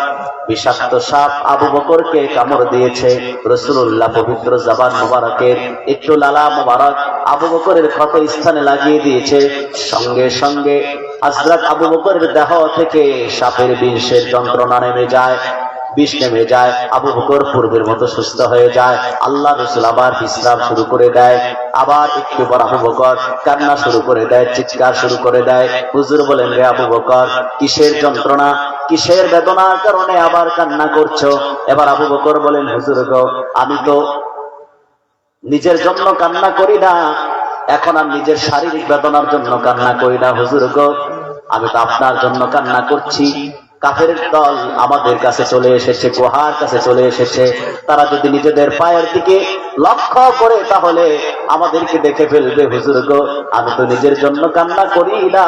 বিষাক্ত সাপ আবু বকরকে কামড় দিয়েছে, রাসূলুল্লাহ পবিত্র জবান মোবারকের একটু লালা মোবারক আবু বকরের ক্ষত স্থানে লাগিয়ে দিয়েছে। সঙ্গে সঙ্গে হযরত আবু বকরের দেহ থেকে সাপের বিষের যন্ত্রণা নেমে যায়, বিষ নেমে যায়। আবু বকর পূর্বের মতো সুস্থ হয়ে যায়। আল্লাহ রাসূল আবার বিশ্রাম শুরু করে দেয়। আবার একটু পর আবু বকর কান্না শুরু করে দেয়, চিৎকার শুরু করে দেয়। হুজুর বলেন, রে আবু বকর, কিসের যন্ত্রণা, কিসের বেদনার কারণে আবার কান্না করছো? এবার আবু বকর বলেন, হুজুর গো, আমি তো নিজের জন্য কান্না করি না, এখন আর নিজের শারীরিক বেদনার জন্য কান্না করি না। হুজুর গো, আমি তো আপনার জন্য কান্না করছি। কাফেরের দল আমাদের কাছে চলে এসেছে, গুহার কাছে চলে এসেছে। তারা যদি নিজেদের পায়ের দিকে লক্ষ্য করে তাহলে আমাদেরকে দেখে ফেলবে। হুজুর গো, আমি তো নিজের জন্য কান্না করি না,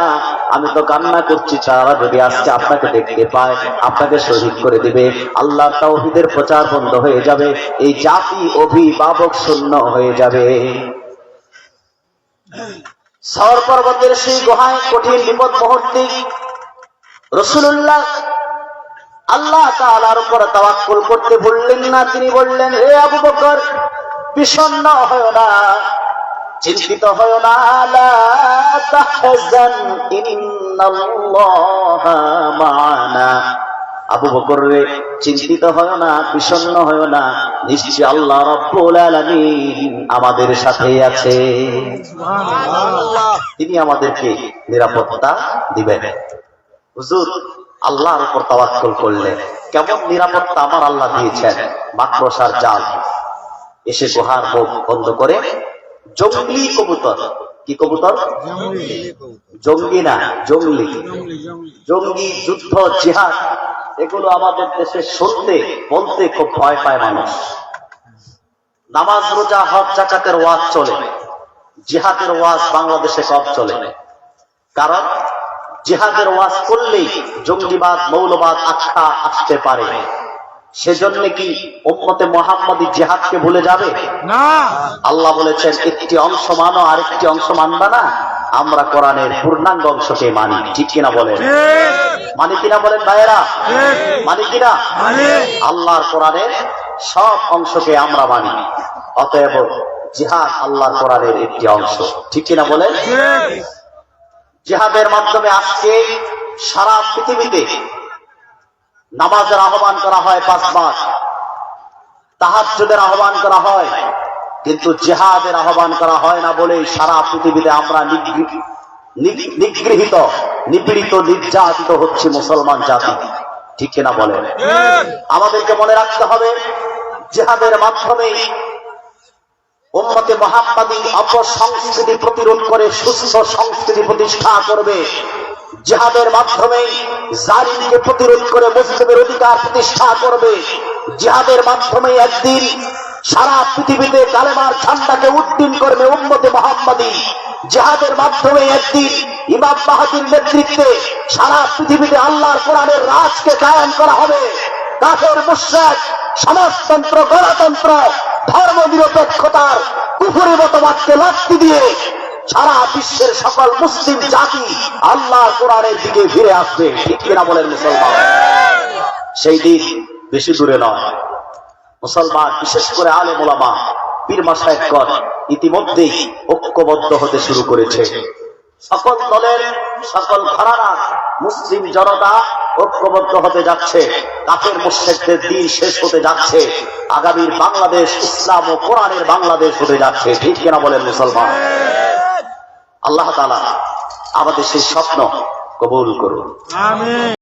আমি তো কান্না করছি তারা যদি আজকে আপনাকে দেখতে পায় আপনাকে শহীদ করে দিবে। আল্লাহর তাওহীদের প্রচার বন্ধ হয়ে যাবে, এই জাতি অভিভাবক শূন্য হয়ে যাবে। সাওর পর্বতের সেই গুহায় কঠিন বিপদ মুহূর্তে রাসূলুল্লাহ আল্লাহ তাআলার উপর তাওয়াক্কুল করতে ভুললেন না। তিনি বললেন, হে আবু বকর, বিষণ্ণ হয়ো না, চিন্তিত হয়ো না, লা তাহজান ইন্নাল্লাহা মা'ানা। আবু বকর রে, চিন্তিত হয়ো না, বিষণ্ণ হয়ো না, নিশ্চয়ই আল্লাহ রাব্বুল আলামিন আমাদের সাথে আছে। সুবহানাল্লাহ। তিনি আমাদেরকে নিরাপত্তা দিবেন। হুজুর আল্লাহর উপর তাওয়াক্কুল করলে কেমন নিরাপত্তা আমার আল্লাহ দিয়েছেন। মাকড়সার জাল এসে গুহার মুখ বন্ধ করে জঙ্গলি কবুতর, কি কবুতর? জঙ্গি না, জঙ্গলি। জঙ্গি, যুদ্ধ, জিহাদ, এগুলো আমাদের দেশে শুনতে বলতে খুব ভয় পায় মানুষ। নামাজ, রোজা, হজ, যাকাতের ওয়াজ চলে, জিহাদের ওয়াজ বাংলাদেশে কম চলে। কারণ জিহাদের ওয়াজ করলেই জঙ্গিবাদ, মৌলবাদ আখ্যা আসতে পারে। সেজন্য কি উম্মতে মুহাম্মাদি জিহাদকে ভুলে যাবে? না। আল্লাহ বলেছেন, একটি অংশ মানো, আরেকটি অংশ মানবা না। আমরা কোরআনের পূর্ণাঙ্গ অংশকে মানি, ঠিক কিনা বলেন? মানি কিনা বলেন ভাইয়েরা? মানি কিনা? আল্লাহর কোরআনের সব অংশকে আমরা মানি। অতএব জিহাদ আল্লাহর কোরআনের একটি অংশ, ঠিক কিনা বলেন? জিহাদের মাধ্যমে আজকে সারা পৃথিবীতে নামাজের আহ্বান করা হয় 5 বার, তাহাজ্জুদের আহ্বান করা হয়, কিন্তু জিহাদের আহ্বান করা হয় না বলে সারা পৃথিবীতে আমরা নিগৃহীত, নিপীড়িত, নির্যাতিত হচ্ছে মুসলমান জাতি। ঠিক কিনা বলেন? আমাদেরকে মনে রাখতে হবে জিহাদের মাধ্যমে উম্মতে মুহাম্মাদী অপসংস্কৃতি প্রতিরোধ করে সুস্থ সংস্কৃতি প্রতিষ্ঠা করবে। জিহাদের মাধ্যমে জালিমকে প্রতিরোধ করে মুসলিমের অধিকার প্রতিষ্ঠা করবে। জিহাদের মাধ্যমে একদিন সারা পৃথিবীতে কালেমার ঝান্ডাকে উড্ডীন করবে উম্মতে মুহাম্মাদী। জিহাদের মাধ্যমে একদিন ইমাম মাহদীর নেতৃত্বে সারা পৃথিবীতে আল্লাহর কোরআনের রাজকে কায়েম করা হবে। কাফের মুশরিক সমাজতন্ত্র, গণতন্ত্র, ধর্ম নিরপেক্ষতার কুফরি মতবাদকে লাথি দিয়ে সারা বিশ্বের সকল মুসলিম জাতি আল্লাহর কোরআনের দিকে ফিরে আসবে। ঠিক কিনা বলেন মুসলমান? সেই দিন বেশি দূরে নয়। মুসলমান, বিশেষ করে আলেম ওলামা, পীর মাশায়েখগণ ইতিমধ্যেই ঐক্যবদ্ধ হতে শুরু করেছে। সকল দলের, সকল ঘরানা মুসলিম জনতা ঐক্যবদ্ধ হতে যাচ্ছে। কাফের মুশরিকদের দিন শেষ হতে যাচ্ছে। আগামীর বাংলাদেশ ইসলাম ও কোরআনের বাংলাদেশ হতে যাচ্ছে। ঠিক কিনা বলেন মুসলমান? আল্লাহ তাআলা আমাদের সেই স্বপ্ন কবুল করুন। আমিন।